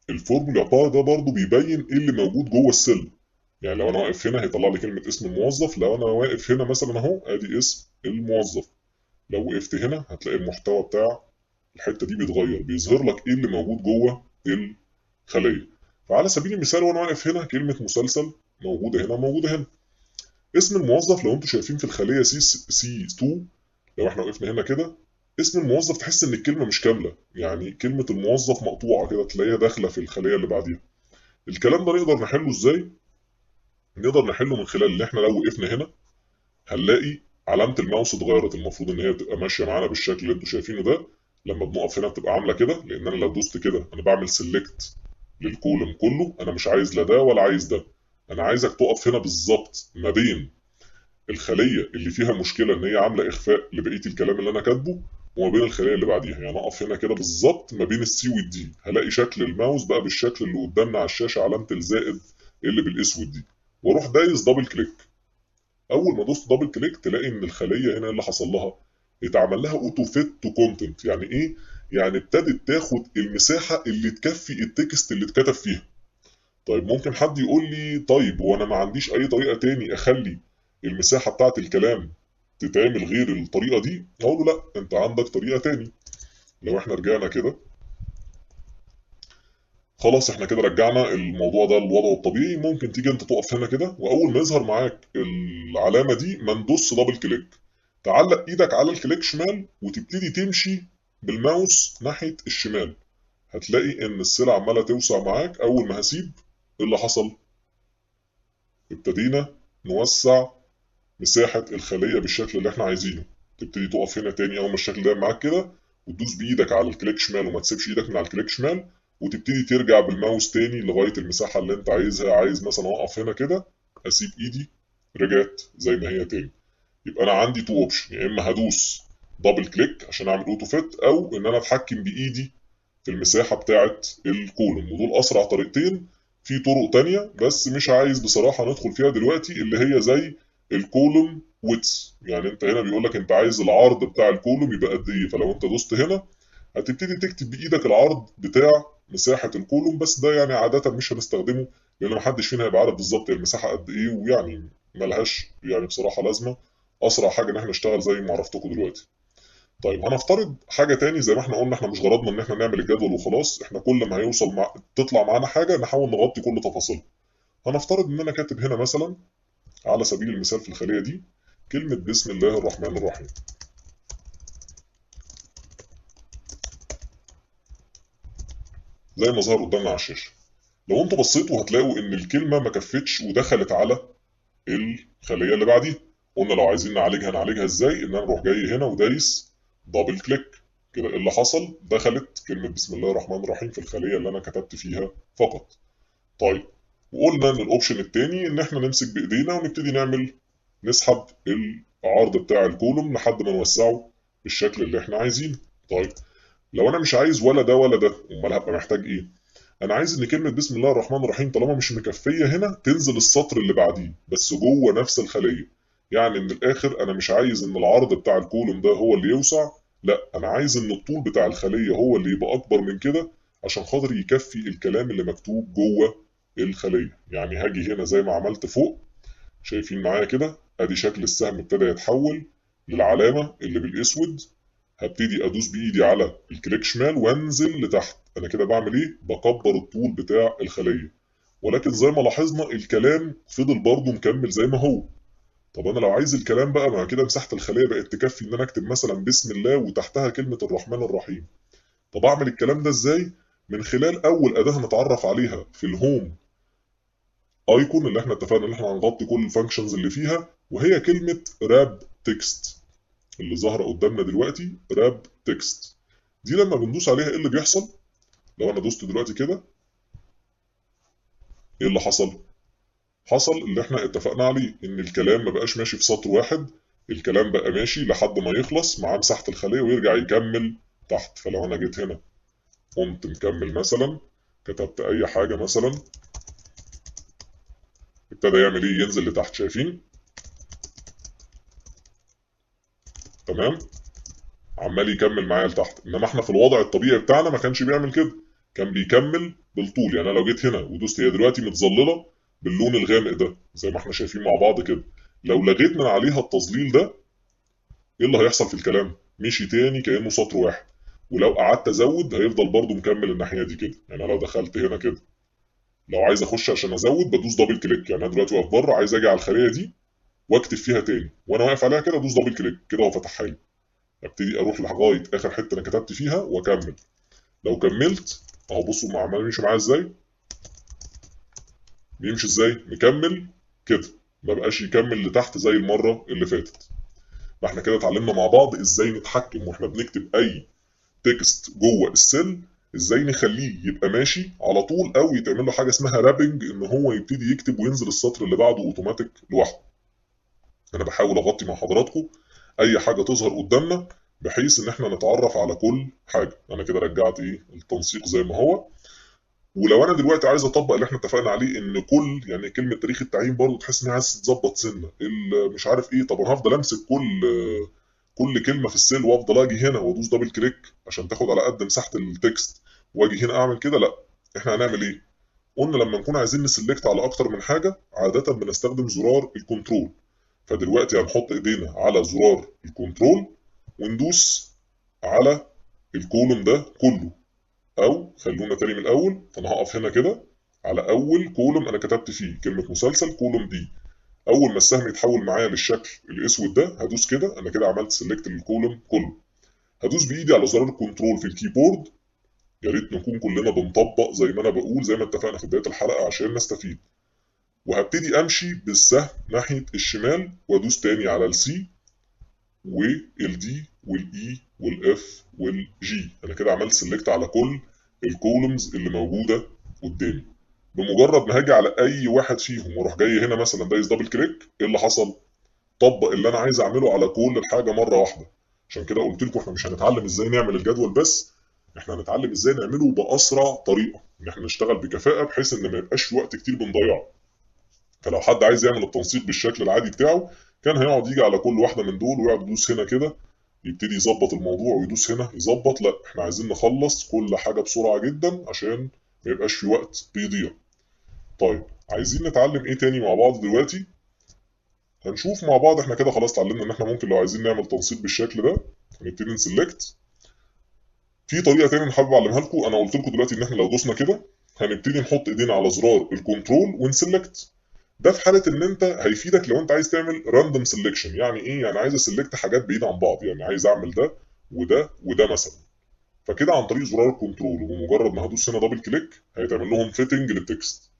الفورمولا بار ده برضو بيبين ايه اللي موجود جوه السيل. يعني لو انا واقف هنا هيطلع لي كلمة اسم الموظف، لو انا واقف هنا مثلا اهو ادي اسم الموظف. لو وقفت هنا هتلاقي المحتوى بتاع الحتة دي بيتغير، بيظهر لك ايه اللي موجود جوه الخلية. فعلى سبيل المثال وانا واقف هنا كلمة مسلسل موجودة هنا موجودة هنا. اسم الموظف لو انتوا شايفين في الخلية سي 2، لو احنا وقفنا هنا كده اسم الموظف تحس ان الكلمة مش كاملة، يعني كلمة الموظف مقطوعة كده تلاقيها داخلة في الخلية اللي بعديها. الكلام ده نقدر نحله ازاي؟ نقدر نحله من خلال ان احنا لو وقفنا هنا هنلاقي علامة الماوس اتغيرت. المفروض ان هي بتبقى ماشية معانا بالشكل اللي انتوا شايفينه ده. لما بنقف هنا بتبقى عاملة كده، لان انا لو دوست كده انا بعمل سيلكت للكولوم كله، انا مش عايز لا ده ولا عايز ده. انا عايزك تقف هنا بالظبط ما بين الخليه اللي فيها مشكله ان هي عامله اخفاء لبقيه الكلام اللي انا كاتبه وما بين الخليه اللي بعديها. يعني اقف هنا كده بالظبط ما بين السي والدي، هلاقي شكل الماوس بقى بالشكل اللي قدامنا على الشاشه، علامه الزائد اللي بالاسود دي، واروح دايس دبل كليك. اول ما دوست دبل كليك تلاقي ان الخليه هنا اللي حصل لها اتعمل لها اوتو فيت تو كونتنت. يعني ايه؟ يعني ابتدت تاخد المساحه اللي تكفي التكست اللي اتكتب فيها. طيب ممكن حد يقول لي طيب وانا ما عنديش اي طريقه تاني اخلي المساحه بتاعت الكلام تتعمل غير الطريقه دي؟ اقول له لا، انت عندك طريقه تاني. لو احنا رجعنا كده خلاص احنا كده رجعنا الموضوع ده لوضعه الطبيعي. ممكن تيجي انت تقف هنا كده واول ما يظهر معاك العلامه دي ما ندوس دبل كليك، تعلق ايدك على الكليك شمال وتبتدي تمشي بالماوس ناحيه الشمال. هتلاقي ان السلة عماله توسع معاك. اول ما هسيب ايه اللي حصل؟ ابتدينا نوسع مساحة الخلية بالشكل اللي احنا عايزينه. تبتدي تقف هنا تاني اول ما الشكل ده معاك كده وتدوس بايدك على الكليك شمال وما تسيبش ايدك من على الكليك شمال، وتبتدي ترجع بالماوس تاني لغاية المساحة اللي انت عايزها. عايز مثلا اقف هنا كده اسيب ايدي، رجعت زي ما هي تاني. يبقى انا عندي تو اوبشن، يا اما هدوس دبل كليك عشان اعمل اوتو فيت، او ان انا اتحكم بايدي في المساحة بتاعة الكولوم. ودول اسرع طريقتين. في طرق تانية بس مش عايز بصراحة ندخل فيها دلوقتي، اللي هي زي الكولوم ويتس. يعني انت هنا بيقول لك انت عايز العرض بتاع الكولوم يبقى قد ايه، فلو انت دوست هنا هتبتدي تكتب بايدك العرض بتاع مساحة الكولوم. بس ده يعني عادة مش هنستخدمه لان محدش فينا هيبقى عارف بالظبط المساحة قد ايه، ويعني ملهاش يعني بصراحة لازمة. اسرع حاجة ان احنا نشتغل زي ما عرفتكم دلوقتي. طيب هنفترض حاجة تاني. زي ما احنا قلنا احنا مش غرضنا ان احنا نعمل الجدول وخلاص، احنا كل ما هيوصل تطلع معانا حاجة نحاول نغطي كل تفاصيلها. هنفترض ان انا كاتب هنا مثلا على سبيل المثال في الخلية دي كلمة بسم الله الرحمن الرحيم. زي ما ظهر قدامنا على الشاشة. لو انتوا بصيتوا هتلاقوا ان الكلمة ما كفتش ودخلت على الخلية اللي بعديها. قلنا لو عايزين نعالجها ازاي؟ ان انا اروح جاي هنا ودايس دبل كليك كده. ايه اللي حصل؟ دخلت كلمة بسم الله الرحمن الرحيم في الخلية اللي انا كتبت فيها فقط. طيب وقلنا ان الاوبشن التاني ان احنا نمسك بايدينا ونبتدي نسحب العرض بتاع الكولوم لحد ما نوسعه بالشكل اللي احنا عايزينه. طيب لو انا مش عايز ولا ده ولا ده، امال هبقى محتاج ايه؟ انا عايز ان كلمه بسم الله الرحمن الرحيم طالما مش مكفيه هنا تنزل السطر اللي بعديه بس جوه نفس الخليه. يعني من الاخر انا مش عايز ان العرض بتاع الكولوم ده هو اللي يوسع، لا انا عايز ان الطول بتاع الخليه هو اللي يبقى اكبر من كده عشان خاطر يكفي الكلام اللي مكتوب جوه الخليه. يعني هاجي هنا زي ما عملت فوق، شايفين معايا كده، ادي شكل السهم ابتدى يتحول للعلامه اللي بالاسود. هبتدي ادوس بايدي على الكليك شمال وانزل لتحت. انا كده بعمل ايه؟ بكبر الطول بتاع الخليه. ولكن زي ما لاحظنا الكلام فضل برضه مكمل زي ما هو. طب انا لو عايز الكلام بقى، ما كده مساحه الخليه بقت تكفي ان انا اكتب مثلا بسم الله وتحتها كلمه الرحمن الرحيم. طب اعمل الكلام ده ازاي؟ من خلال اول اداه نتعرف عليها في الهوم ايكون اللي احنا اتفقنا ان احنا هنغطي كل الفانكشنز اللي فيها، وهي كلمه راب تكست اللي ظاهره قدامنا دلوقتي. راب تكست دي لما بندوس عليها ايه اللي بيحصل؟ لو انا دوست دلوقتي كده، ايه اللي حصل؟ حصل اللي احنا اتفقنا عليه، ان الكلام ما بقاش ماشي في سطر واحد، الكلام بقى ماشي لحد ما يخلص مع مساحة الخلية ويرجع يكمل تحت. فلو انا جيت هنا قمت مكمل مثلا، كتبت اي حاجة مثلا، ابتدى يعمل ايه؟ ينزل لتحت، شايفين؟ تمام، عمال يكمل معايا لتحت. انما احنا في الوضع الطبيعي بتاعنا ما كانش بيعمل كده، كان بيكمل بالطول. يعني انا لو جيت هنا ودوست، هي دلوقتي متظلله باللون الغامق ده زي ما احنا شايفين مع بعض كده، لو لغيت من عليها التظليل ده ايه اللي هيحصل في الكلام؟ مشي تاني كانه سطر واحد. ولو قعدت ازود هيفضل برضو مكمل الناحيه دي كده. يعني انا لو دخلت هنا كده، لو عايز اخش عشان ازود بدوس دبل كليك. يعني انا دلوقتي واقف بره عايز اجي على الخليه دي واكتب فيها تاني، وانا واقف عليها كده ادوس دبل كليك كده هو فتحها لي. ابتدي اروح لغايه اخر حته انا كتبت فيها واكمل. لو كملت اهو، بصوا مع عمال يمشي معايا ازاي. بيمشي ازاي؟ مكمل كده، ما بقاش يكمل لتحت زي المره اللي فاتت. فاحنا كده اتعلمنا مع بعض ازاي نتحكم واحنا بنكتب اي تكست جوه السيل، ازاي نخليه يبقى ماشي على طول او يتعمل له حاجه اسمها رابنج، ان هو يبتدي يكتب وينزل السطر اللي بعده اوتوماتيك لوحده. انا بحاول اغطي مع حضراتكم اي حاجه تظهر قدامنا بحيث ان احنا نتعرف على كل حاجه. انا كده رجعت ايه التنسيق زي ما هو. ولو انا دلوقتي عايز اطبق اللي احنا اتفقنا عليه، ان كل يعني كلمه تاريخ التعيين برضه تحس انها عايز تتظبط سنه مش عارف ايه. طب انا هفضل امسك كل كلمه في السيل وافضل اجي هنا وادوس دبل كليك عشان تاخد على قد مساحه التكست واجي هنا اعمل كده؟ لا. احنا هنعمل ايه؟ قلنا لما نكون عايزين نسلكت على اكتر من حاجه عاده بنستخدم زرار الكنترول. فدلوقتي هنحط ايدينا على زرار الكنترول وندوس على الكولوم ده كله. او خلونا تاني من الاول، فانا هقف هنا كده على اول كولوم انا كتبت فيه كلمه مسلسل كولوم دي. اول ما السهم يتحول معايا للشكل الاسود ده هدوس كده، انا كده عملت سيلكت للكولوم كله. هدوس بايدي على زرار الكنترول في الكيبورد. يا ريت نكون كلنا بنطبق زي ما انا بقول زي ما اتفقنا في بدايه الحلقه عشان نستفيد. وهبتدي امشي بالسهم ناحيه الشمال وادوس تاني على السي والدي والاي والاف والجي. انا كده عملت سيلكت على كل الكولومز اللي موجوده قدامي. بمجرد ما هاجي على اي واحد فيهم واروح جاي هنا مثلا دايس دبل كليك، ايه اللي حصل؟ طبق اللي انا عايز اعمله على كل الحاجه مره واحده. عشان كده قلت لكم احنا مش هنتعلم ازاي نعمل الجدول بس، احنا هنتعلم ازاي نعمله باسرع طريقه، ان احنا نشتغل بكفاءه بحيث ان ما يبقاش في وقت كتير بنضيعه. فلو حد عايز يعمل التنسيق بالشكل العادي بتاعه كان هيقعد يجي على كل واحده من دول ويقعد يدوس هنا كده يبتدي يظبط الموضوع ويدوس هنا يظبط. لا، احنا عايزين نخلص كل حاجه بسرعه جدا عشان ما يبقاش في وقت بيضيع. طيب عايزين نتعلم ايه تاني مع بعض دلوقتي؟ هنشوف مع بعض. احنا كده خلاص اتعلمنا ان احنا ممكن لو عايزين نعمل تنسيق بالشكل ده هنبتدي نسلكت. في طريقه تانية انا حابب اعلمها لكم. انا قلت لكم دلوقتي ان احنا لو دوسنا كده هنبتدي نحط ايدينا على زرار الكنترول ونسلكت. ده في حاله ان انت هيفيدك لو انت عايز تعمل راندوم سelection. يعني ايه؟ يعني عايز اسلكت حاجات بعيده عن بعض، يعني عايز اعمل ده وده وده مثلا. فكده عن طريق زرار الكنترول وبمجرد ما هدوس هنا دبل كليك هيتعمل لهم فيتنج للتكست.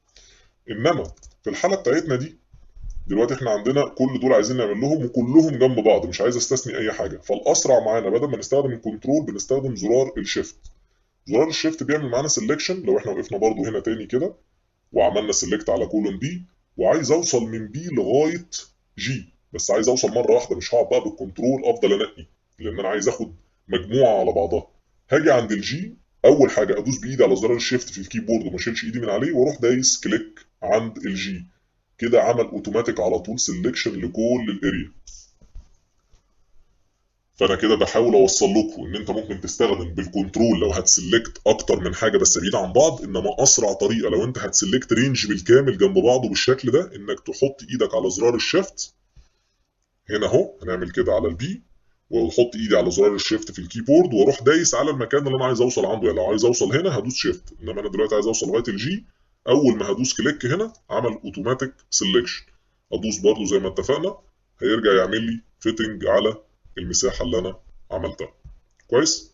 انما في الحاله بتاعتنا دي دلوقتي احنا عندنا كل دول عايزين نعمل لهم وكلهم جنب بعض، مش عايز استثني اي حاجه. فالاسرع معانا بدل ما نستخدم الكنترول بنستخدم زرار الشيفت. زرار الشيفت بيعمل معانا سelection. لو احنا وقفنا برضو هنا تاني كده وعملنا سيلكت على كولوم بي وعايز اوصل من بي لغايه جي، بس عايز اوصل مره واحده، مش هقعد بقى بالكنترول افضل انقي، لان انا عايز اخد مجموعه على بعضها. هاجي عند الجي، اول حاجه ادوس بايدي على زرار الشيفت في الكيبورد وما اشيلش ايدي من عليه، واروح دايس كليك عند الجي. كده عمل اوتوماتيك على طول سيلكشن لكل الاريا. فانا كده بحاول اوصل لكم ان انت ممكن تستخدم بالكنترول لو هتسلكت اكتر من حاجه بس بعيد عن بعض، انما اسرع طريقه لو انت هتسلكت رينج بالكامل جنب بعضه بالشكل ده انك تحط ايدك على زرار الشيفت هنا اهو. هنعمل كده على البي، واحط ايدي على زرار الشيفت في الكيبورد واروح دايس على المكان اللي انا عايز اوصل عنده. يعني لو عايز اوصل هنا هدوس شيفت، انما انا دلوقتي عايز اوصل لغايه الجي. اول ما هدوس كليك هنا عمل اوتوماتيك سيلكشن. ادوس برضو زي ما اتفقنا، هيرجع يعمل لي فيتنج على المساحه اللي انا عملتها. كويس؟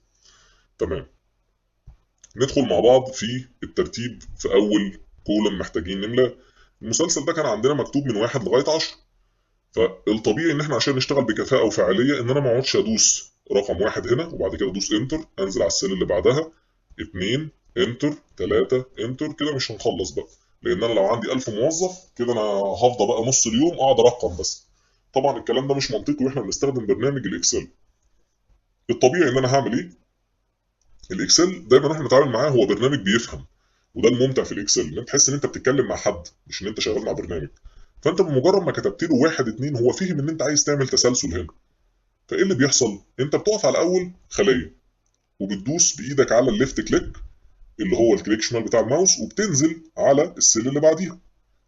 تمام. ندخل مع بعض في الترتيب. في اول كولم محتاجين نملى. المسلسل ده كان عندنا مكتوب من 1 لغايه 10. فالطبيعي ان احنا عشان نشتغل بكفاءه وفعاليه ان انا ما اقعدش ادوس رقم 1 هنا وبعد كده ادوس انتر انزل على السيل اللي بعدها 2 انتر 3 انتر. كده مش هنخلص بقى، لان انا لو عندي 1000 موظف كده انا هفضى بقى نص اليوم اقعد ارقم بس. طبعا الكلام ده مش منطقي واحنا بنستخدم برنامج الاكسل. الطبيعي ان انا هعمل ايه؟ الاكسل دايما احنا بنتعامل معاه هو برنامج بيفهم، وده الممتع في الاكسل، ان انت تحس ان انت بتتكلم مع حد مش ان انت شغال مع برنامج. فانت بمجرد ما كتبت له 1 2 هو فهم ان انت عايز تعمل تسلسل هنا. فايه اللي بيحصل؟ انت بتقف على اول خليه وبتدوس بايدك على الليفت كليك اللي هو الكليك شمال بتاع الماوس، وبتنزل على السيل اللي بعديها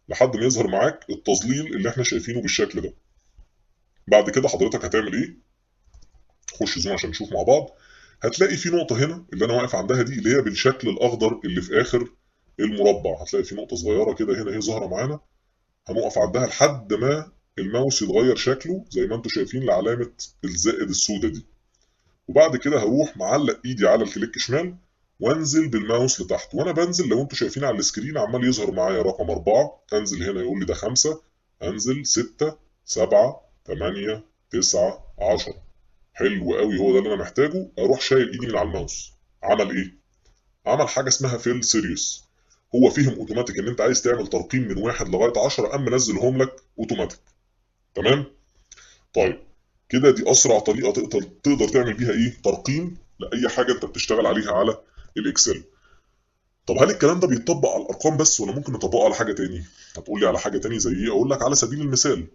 لحد ما يظهر معاك التظليل اللي احنا شايفينه بالشكل ده. بعد كده حضرتك هتعمل ايه؟ خش زوم عشان نشوف مع بعض. هتلاقي في نقطه هنا اللي انا واقف عندها دي اللي هي بالشكل الاخضر اللي في اخر المربع. هتلاقي في نقطه صغيره كده هنا هي ظاهره معانا. هنقف عندها لحد ما الماوس يتغير شكله زي ما انتم شايفين لعلامه الزائد السوداء دي. وبعد كده هروح معلق ايدي على الكليك شمال وانزل بالماوس لتحت. وانا بنزل لو انتم شايفين على السكرين عمال يظهر معايا رقم 4. انزل هنا يقول لي ده 5. انزل 6 7 8 9 10. حلو قوي، هو ده اللي انا محتاجه. اروح شايل ايدي من على الماوس. عمل ايه؟ عمل حاجه اسمها فيل سيريوس. هو فيهم اوتوماتيك ان انت عايز تعمل ترقيم من 1 لغايه 10 قام منزلهم لك اوتوماتيك. تمام؟ طيب كده دي اسرع طريقه تقدر تعمل بيها ايه؟ ترقيم لاي حاجه انت بتشتغل عليها على الاكسل. طب هل الكلام ده بيتطبق على الارقام بس ولا ممكن نطبقه على حاجه تاني؟ هتقول لي على حاجه تاني زي ايه؟ اقول لك على سبيل المثال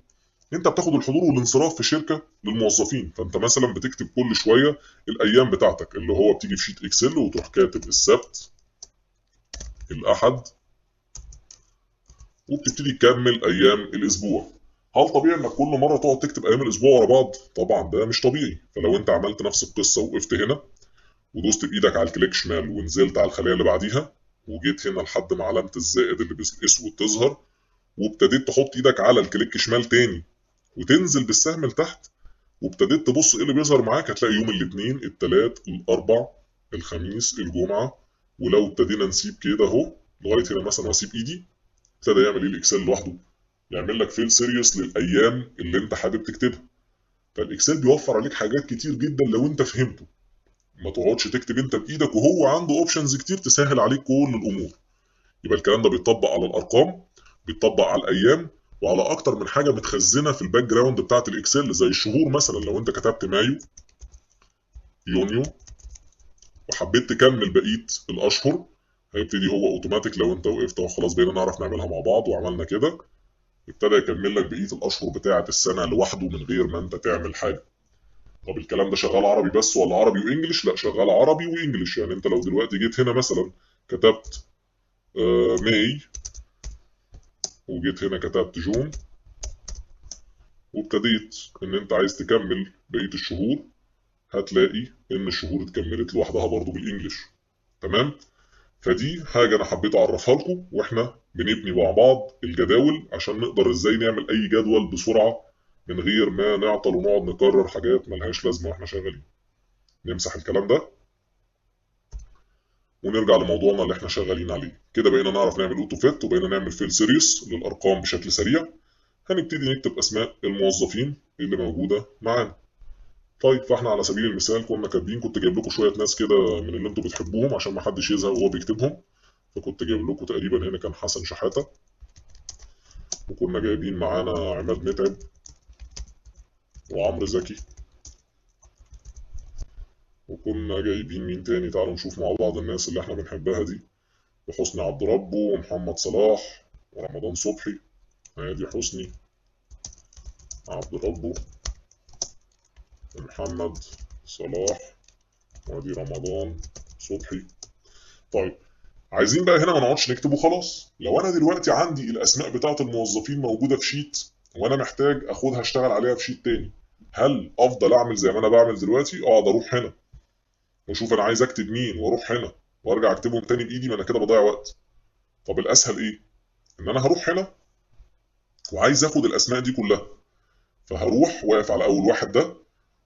انت بتاخد الحضور والانصراف في شركه للموظفين، فانت مثلا بتكتب كل شويه الايام بتاعتك اللي هو بتيجي في شيت اكسل وتروح كاتب السبت الاحد وبتبتدي تكمل ايام الاسبوع. هل طبيعي انك كل مره تقعد تكتب ايام الاسبوع ورا بعض؟ طبعا ده مش طبيعي. فلو انت عملت نفس القصه ووقفت هنا ودوست بايدك على الكليك شمال ونزلت على الخليه اللي بعديها وجيت هنا لحد ما علامه الزائد اللي بالاسود تظهر وابتديت تحط ايدك على الكليك شمال تاني وتنزل بالسهم لتحت وابتديت تبص ايه اللي بيظهر معاك، هتلاقي يوم الاثنين الثلاث الاربع الخميس الجمعه. ولو ابتدينا نسيب كده اهو لغايه هنا مثلا واسيب ايدي، ابتدى يعمل ايه الاكسل لوحده؟ يعمل لك فيل سيريوس للايام اللي انت حابب تكتبها. فالاكسل بيوفر عليك حاجات كتير جدا لو انت فهمته. ما تقعدش تكتب انت بايدك وهو عنده اوبشنز كتير تسهل عليك كل الامور. يبقى الكلام ده بيتطبق على الارقام، بيتطبق على الايام، وعلى اكتر من حاجه متخزنه في الباك جراوند بتاعه الاكسل زي الشهور. مثلا لو انت كتبت مايو يونيو وحبيت تكمل بقيه الاشهر هيبتدي هو اوتوماتيك. لو انت وقفت وخلاص بقينا نعرف نعملها مع بعض وعملنا كده، ابتدى يكمل لك بقيه الاشهر بتاعه السنه لوحده من غير ما انت تعمل حاجه. طب الكلام ده شغال عربي بس ولا عربي وانجلش؟ لا، شغال عربي وانجلش. يعني انت لو دلوقتي جيت هنا مثلا كتبت ماي وجيت هنا كتبت جون وابتديت ان انت عايز تكمل بقيه الشهور، هتلاقي ان الشهور اتكملت لوحدها برضو بالانجلش. تمام؟ فدي حاجه انا حبيت اعرفها لكم واحنا بنبني مع بعض الجداول عشان نقدر ازاي نعمل اي جدول بسرعه من غير ما نعطل ونقعد نكرر حاجات ملهاش لازمه واحنا شغالين. نمسح الكلام ده ونرجع لموضوعنا اللي احنا شغالين عليه. كده بقينا نعرف نعمل اوتو فيت وبقينا نعمل فيل سيريس للارقام بشكل سريع. هنبتدي نكتب اسماء الموظفين اللي موجوده معانا. طيب فاحنا على سبيل المثال كنا كاتبين، كنت جايب لكم شويه ناس كده من اللي انتم بتحبوهم عشان ما حدش يزهق وهو بيكتبهم. فكنت جايب لكم تقريبا هنا كان حسن شحاته، وكنا جايبين معانا عماد متعب، وعمرو زكي. وكنا جايبين مين تاني؟ تعالوا نشوف مع بعض الناس اللي احنا بنحبها دي. وحسني عبد ربه ومحمد صلاح ورمضان صبحي. ادي حسني عبد ربه ومحمد صلاح وادي رمضان صبحي. طيب عايزين بقى هنا ما نقعدش نكتب وخلاص. لو انا دلوقتي عندي الاسماء بتاعه الموظفين موجوده في شيت وانا محتاج اخدها اشتغل عليها في شيت تاني، هل افضل اعمل زي ما انا بعمل دلوقتي؟ اقعد اروح هنا واشوف انا عايز اكتب مين واروح هنا وارجع اكتبهم تاني بايدي؟ ما انا كده بضيع وقت. طب الاسهل ايه؟ ان انا هروح هنا وعايز اخد الاسماء دي كلها، فهروح واقف على اول واحد ده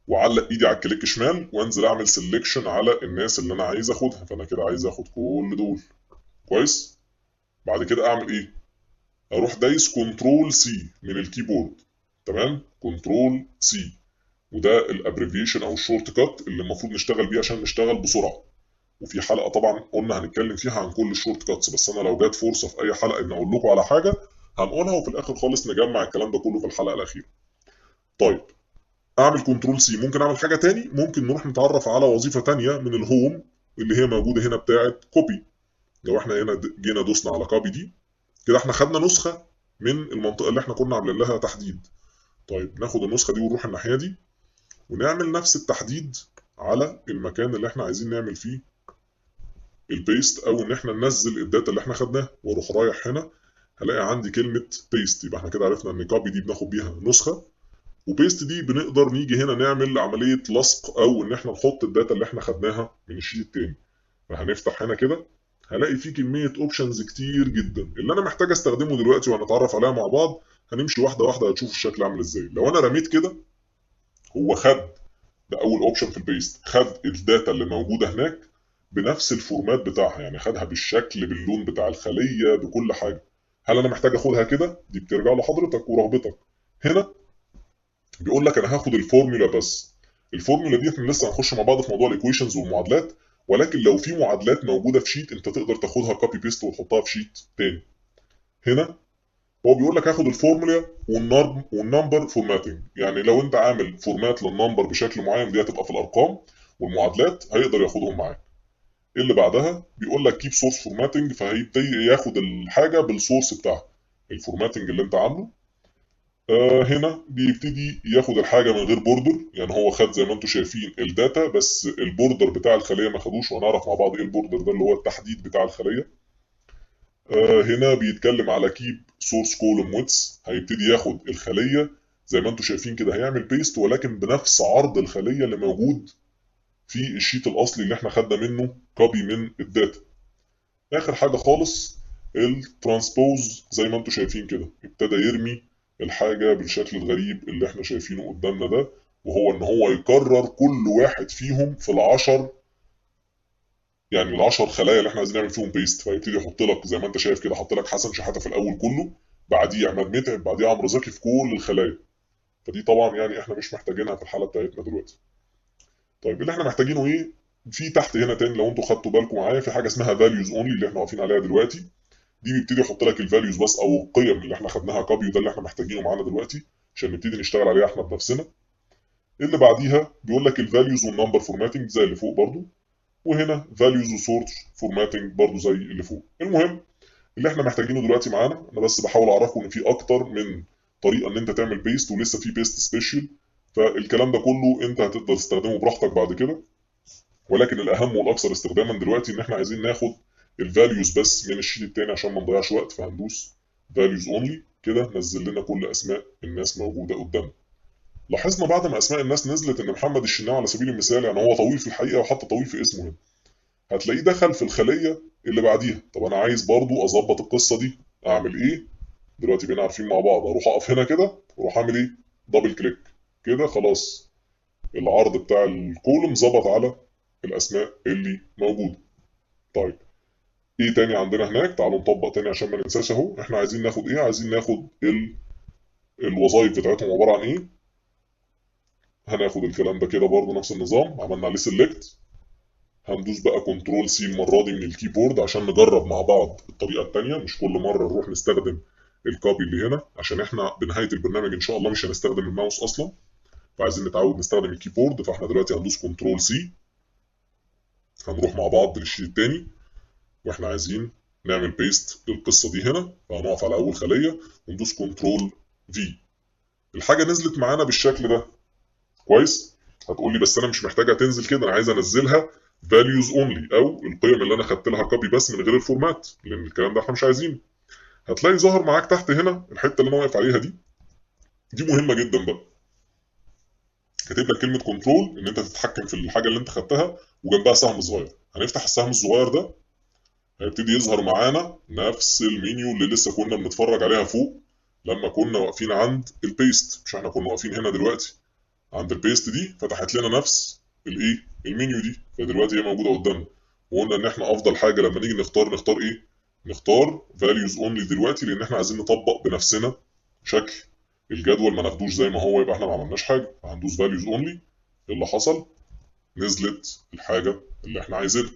واعلق ايدي على الكليك شمال وانزل اعمل سيلكشن على الناس اللي انا عايز اخدها. فانا كده عايز اخد كل دول. كويس. بعد كده اعمل ايه؟ اروح دايس كنترول سي من الكيبورد. تمام، كنترول سي، وده الابريفيشن او الشورت كات اللي المفروض نشتغل بيه عشان نشتغل بسرعه. وفي حلقه طبعا قلنا هنتكلم فيها عن كل الشورت كاتس، بس انا لو جات فرصه في اي حلقه ان اقول لكم على حاجه هنقولها، وفي الاخر خالص نجمع الكلام ده كله في الحلقه الاخيره. طيب اعمل كنترول سي. ممكن اعمل حاجه تاني، ممكن نروح نتعرف على وظيفه تانيه من الهوم اللي هي موجوده هنا بتاعه كوبي. لو احنا هنا جينا دوسنا على كوبي دي كده احنا خدنا نسخه من المنطقه اللي احنا كنا عاملين لها تحديد. طيب ناخد النسخه دي ونروح الناحيه دي ونعمل نفس التحديد على المكان اللي احنا عايزين نعمل فيه البيست او ان احنا ننزل الداتا اللي احنا خدناها. واروح رايح هنا هلاقي عندي كلمه بيست. يبقى احنا كده عرفنا ان كوبي دي بناخد بيها نسخه، وبيست دي بنقدر نيجي هنا نعمل عمليه لصق او ان احنا نحط الداتا اللي احنا خدناها من الشيت التاني. فهنفتح هنا كده هلاقي فيه كميه اوبشنز كتير جدا اللي انا محتاج استخدمه دلوقتي وهنتعرف عليها مع بعض. هنمشي واحده واحده هتشوف الشكل عامل ازاي. لو انا رميت كده هو خد، ده اول اوبشن في البيست، خد الداتا اللي موجوده هناك بنفس الفورمات بتاعها، يعني خدها بالشكل باللون بتاع الخليه بكل حاجه. هل انا محتاج اخدها كده؟ دي بترجع لحضرتك ورغبتك. هنا بيقول لك انا هاخد الفورمولا بس. الفورمولا دي احنا لسه هنخش مع بعض في موضوع الايكويشنز والمعادلات، ولكن لو في معادلات موجوده في شيت انت تقدر تاخدها كوبي بيست وتحطها في شيت تاني. هنا هو بيقول لك هاخد الفورمولا والنمبر فورماتنج، يعني لو انت عامل فورمات للنمبر بشكل معين دي هتبقى في الارقام، والمعادلات هيقدر ياخدهم معاك. اللي بعدها بيقول لك كيب سورس فورماتنج، فهيبتدي ياخد الحاجه بالسورس بتاعها الفورماتنج اللي انت عامله. هنا بيبتدي ياخد الحاجه من غير بوردر، يعني هو خد زي ما انتم شايفين الداتا بس البوردر بتاع الخليه ما خدوش، وهنعرف مع بعض ايه البوردر ده اللي هو التحديد بتاع الخليه. هنا بيتكلم على كيب سورس كولوم ويتس، هيبتدي ياخد الخليه زي ما انتم شايفين كده هيعمل بيست ولكن بنفس عرض الخليه اللي موجود في الشيت الاصلي اللي احنا خدنا منه كوبي من الداتا. اخر حاجه خالص الترانسبوز، زي ما انتم شايفين كده ابتدى يرمي الحاجه بالشكل الغريب اللي احنا شايفينه قدامنا ده، وهو ان هو يكرر كل واحد فيهم في العشر، يعني العشر خلايا اللي احنا عايزين نعمل فيهم بيست. فيبتدي يحط لك زي ما انت شايف كده، حط لك حسن شحاته في الاول كله، بعديه عماد متعب، بعديه عمرو زكي في كل الخلايا. فدي طبعا يعني احنا مش محتاجينها في الحاله بتاعتنا دلوقتي. طيب اللي احنا محتاجينه ايه؟ في تحت هنا تاني لو انتوا خدتوا بالكم معايا في حاجه اسمها فاليوز اونلي اللي احنا واقفين عليها دلوقتي. دي بيبتدي يحط لك الفاليوز بس او القيم اللي احنا خدناها كوبي، وده اللي احنا محتاجينه معانا دلوقتي عشان نبتدي نشتغل عليها احنا بنفسنا. اللي بعديها بيقول لك الفاليوز والنمبر فورماتنج زي اللي فوق برضو، وهنا فاليوز وسورس فورماتنج برضو زي اللي فوق. المهم اللي احنا محتاجينه دلوقتي معانا، انا بس بحاول اعرفكم ان في اكتر من طريقه ان انت تعمل بيست، ولسه في بيست سبيشال، فالكلام ده كله انت هتقدر تستخدمه براحتك بعد كده. ولكن الاهم والاكثر استخداما دلوقتي ان احنا عايزين ناخد الفاليوز بس من الشيت التاني عشان ما نضيعش وقت. فهندوس فاليوز اونلي كده نزل لنا كل اسماء الناس موجوده قدامنا. لاحظنا بعد ما اسماء الناس نزلت ان محمد الشناوي على سبيل المثال، يعني هو طويل في الحقيقه وحتى طويل في اسمه هنا، هتلاقيه دخل في الخليه اللي بعديها. طب انا عايز برضو اظبط القصه دي، اعمل ايه؟ دلوقتي بقينا عارفين مع بعض. اروح اقف هنا كده واروح اعمل ايه؟ دبل كليك كده، خلاص العرض بتاع الكولوم ظبط على الاسماء اللي موجوده. طيب ايه تاني عندنا هناك؟ تعالوا نطبق تاني عشان ما ننساش. اهو احنا عايزين ناخد ايه؟ عايزين ناخد الوظائف بتاعتهم عباره عن ايه. هناخد الكلام ده كده برضو نفس النظام، عملنا عليه سيلكت. هندوس بقى كنترول سي المره دي من الكيبورد عشان نجرب مع بعض الطريقه التانيه، مش كل مره نروح نستخدم الكوبي اللي هنا، عشان احنا بنهايه البرنامج ان شاء الله مش هنستخدم الماوس اصلا. فعايزين نتعود نستخدم الكيبورد، فاحنا دلوقتي هندوس كنترول سي، هنروح مع بعض للشيت التاني واحنا عايزين نعمل بيست للقصه دي هنا، فهنقف على اول خليه وندوس كنترول في. الحاجه نزلت معانا بالشكل ده كويس. هتقول لي بس انا مش محتاجها تنزل كده، انا عايز انزلها values only، او القيم اللي انا خدت لها كوبي بس من غير الفورمات، لان الكلام ده احنا مش عايزينه. هتلاقي ظهر معاك تحت هنا الحته اللي انا واقف عليها دي مهمه جدا بقى. كاتب لك كلمه كنترول ان انت تتحكم في الحاجه اللي انت خدتها، وجنبها سهم صغير. هنفتح السهم الصغير ده، هيبتدي يظهر معانا نفس المنيو اللي لسه كنا بنتفرج عليها فوق لما كنا واقفين عند البيست. مش احنا كنا واقفين هنا دلوقتي عند البيست دي، فتحت لنا نفس الايه المنيو دي، فدلوقتي هي موجوده قدامنا. وقلنا ان احنا افضل حاجه لما نيجي نختار ايه؟ نختار values only دلوقتي، لان احنا عايزين نطبق بنفسنا شكل الجدول، ما ناخدوش زي ما هو يبقى احنا ما عملناش حاجه. هندوس values only. ايه اللي حصل؟ نزلت الحاجه اللي احنا عايزينها،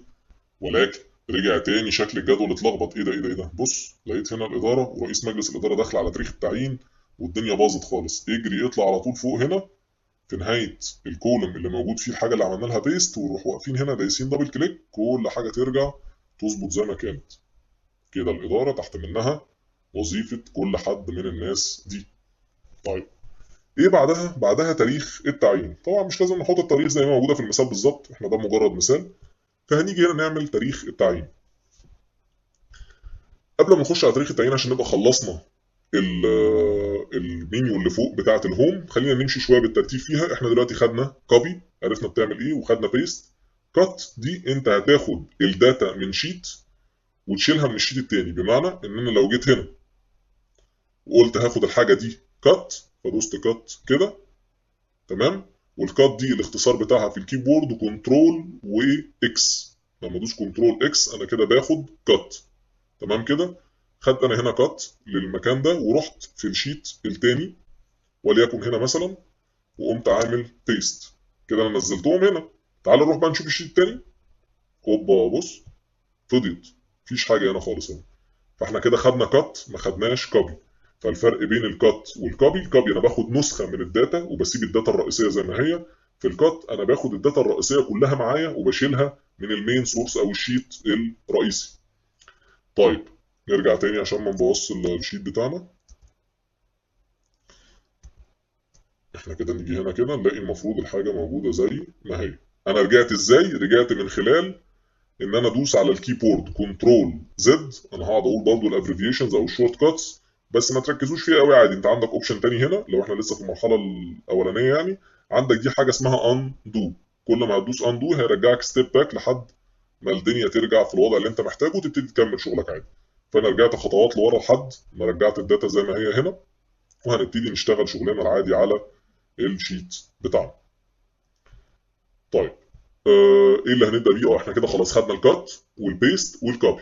ولكن رجع تاني شكل الجدول اتلخبط. ايه ده ايه ده ايه ده؟ بص، لقيت هنا الاداره ورئيس مجلس الاداره داخل على تاريخ التعيين، والدنيا باظت خالص. اجري اطلع على طول فوق هنا في نهايه الكولوم اللي موجود فيه الحاجه اللي عملنا لها بيست، ونروح واقفين هنا دايسين دبل كليك، كل حاجه ترجع تظبط زي ما كانت. كده الاداره تحت منها وظيفه كل حد من الناس دي. طيب ايه بعدها؟ بعدها تاريخ التعيين. طبعا مش لازم نحط التاريخ زي ما موجوده في المثال بالظبط، احنا ده مجرد مثال. فهنيجي هنا نعمل تاريخ التعيين. قبل ما نخش على تاريخ التعيين عشان نبقى خلصنا المنيو اللي فوق بتاعه الهوم، خلينا نمشي شويه بالترتيب فيها. احنا دلوقتي خدنا كوبي، عرفنا بتعمل ايه، وخدنا بيست. كات دي انت هتاخد الداتا من شيت وتشيلها من الشيت التاني، بمعنى ان انا لو جيت هنا وقلت هاخد الحاجه دي كات، فدوست كات كده تمام. والكات دي الاختصار بتاعها في الكيبورد كنترول واكس. لما ادوس كنترول اكس انا كده باخد كات تمام كده. خدت انا هنا كات للمكان ده، ورحت في الشيت التاني وليكن هنا مثلا، وقمت عامل بيست. كده انا نزلتهم هنا. تعال نروح بقى نشوف الشيت التاني. اوبا بص، فضيت مفيش حاجه هنا خالص هنا. فاحنا كده خدنا كات ما خدناش كوبي. فالفرق بين الكات والكوبي، الكوبي انا باخد نسخه من الداتا وبسيب الداتا الرئيسيه زي ما هي. في الكات انا باخد الداتا الرئيسيه كلها معايا وبشيلها من المين سورس او الشيت الرئيسي. طيب نرجع تاني عشان ما نبوظش الشيت بتاعنا. احنا كده نيجي هنا كده نلاقي المفروض الحاجه موجوده زي ما هي. انا رجعت ازاي؟ رجعت من خلال ان انا ادوس على الكيبورد كنترول زد. انا هقعد اقول برضو الابريفيشنز او الشورت كاتس، بس ما تركزوش فيها قوي، عادي. انت عندك اوبشن تاني هنا لو احنا لسه في المرحله الاولانيه يعني. عندك دي حاجه اسمها اندو. كل ما هتدوس اندو هيرجعك ستيب باك لحد ما الدنيا ترجع في الوضع اللي انت محتاجه وتبتدي تكمل شغلك عادي. فانا رجعت خطوات لورا لحد ما رجعت الداتا زي ما هي هنا، وهنبتدي نشتغل شغلنا العادي على الشيت بتاعنا. طيب ايه اللي هنبدا بيه؟ احنا كده خلاص خدنا الكات والبيست والكوبي.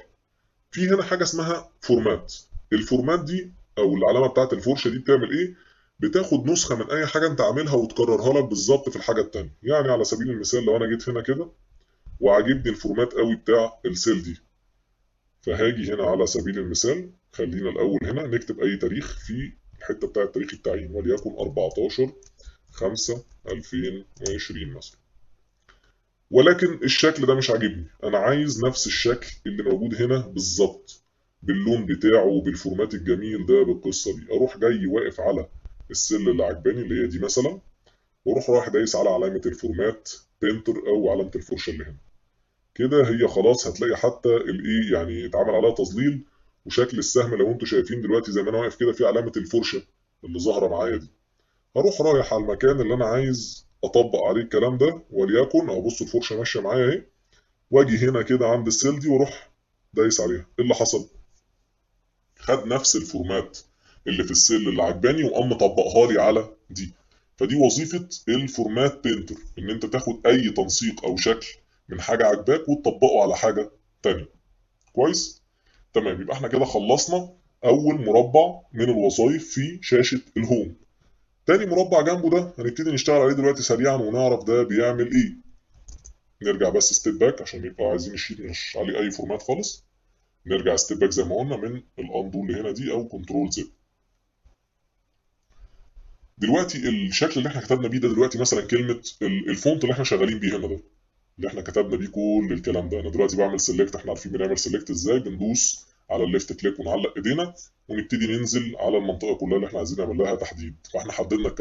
في هنا حاجه اسمها فورمات. الفورمات دي او العلامه بتاعت الفرشه دي بتعمل ايه؟ بتاخد نسخه من اي حاجه انت عاملها وتكررها لك بالظبط في الحاجه الثانيه. يعني على سبيل المثال لو انا جيت هنا كده وعاجبني الفورمات قوي بتاع السيل دي، فهاجي هنا على سبيل المثال، خلينا الاول هنا نكتب اي تاريخ في الحته بتاعت تاريخ التعيين، وليكن 14/5/2020 مثلا. ولكن الشكل ده مش عاجبني، انا عايز نفس الشكل اللي موجود هنا بالظبط، باللون بتاعه وبالفورمات الجميل ده بالقصه دي. اروح جاي واقف على السل اللي عجباني اللي هي دي مثلا، واروح رايح دايس على علامه الفورمات بينتر او علامه الفرشه اللي هنا. كده هي خلاص هتلاقي حتى الايه يعني اتعمل عليها تظليل، وشكل السهم لو انتم شايفين دلوقتي زي ما انا واقف كده في علامه الفرشه اللي ظاهره معايا دي. هروح رايح على المكان اللي انا عايز اطبق عليه الكلام ده، وليكن اهو بصوا الفرشه ماشيه معايا اهي، واجي هنا كده عند السيل دي واروح دايس عليها. ايه اللي حصل؟ خد نفس الفورمات اللي في السيل اللي عجباني وقام مطبقها لي على دي. فدي وظيفه الفورمات بينتر، ان انت تاخد اي تنسيق او شكل من حاجه عجباك وتطبقه على حاجه تانية. كويس؟ تمام. يبقى احنا كده خلصنا اول مربع من الوظائف في شاشه الهوم. تاني مربع جنبه ده هنبتدي نشتغل عليه دلوقتي سريعا ونعرف ده بيعمل ايه. نرجع بس ستيب باك عشان يبقى عايزين الشيت مش عليه اي فورمات خالص. نرجع ستيب باك زي ما قلنا من الاندو اللي هنا دي او كنترول زد. دلوقتي الشكل اللي احنا كتبنا بيه ده دلوقتي مثلا كلمه الفونت اللي احنا شغالين بيه هنا ده، اللي احنا كتبنا بيه كل الكلام ده، انا دلوقتي بعمل سيلكت. احنا عارفين بنعمل سيلكت ازاي، بندوس على الليفت كليك ونعلق ايدينا ونبتدي ننزل على المنطقه كلها اللي احنا عايزين نعمل لها تحديد، فاحنا حددنا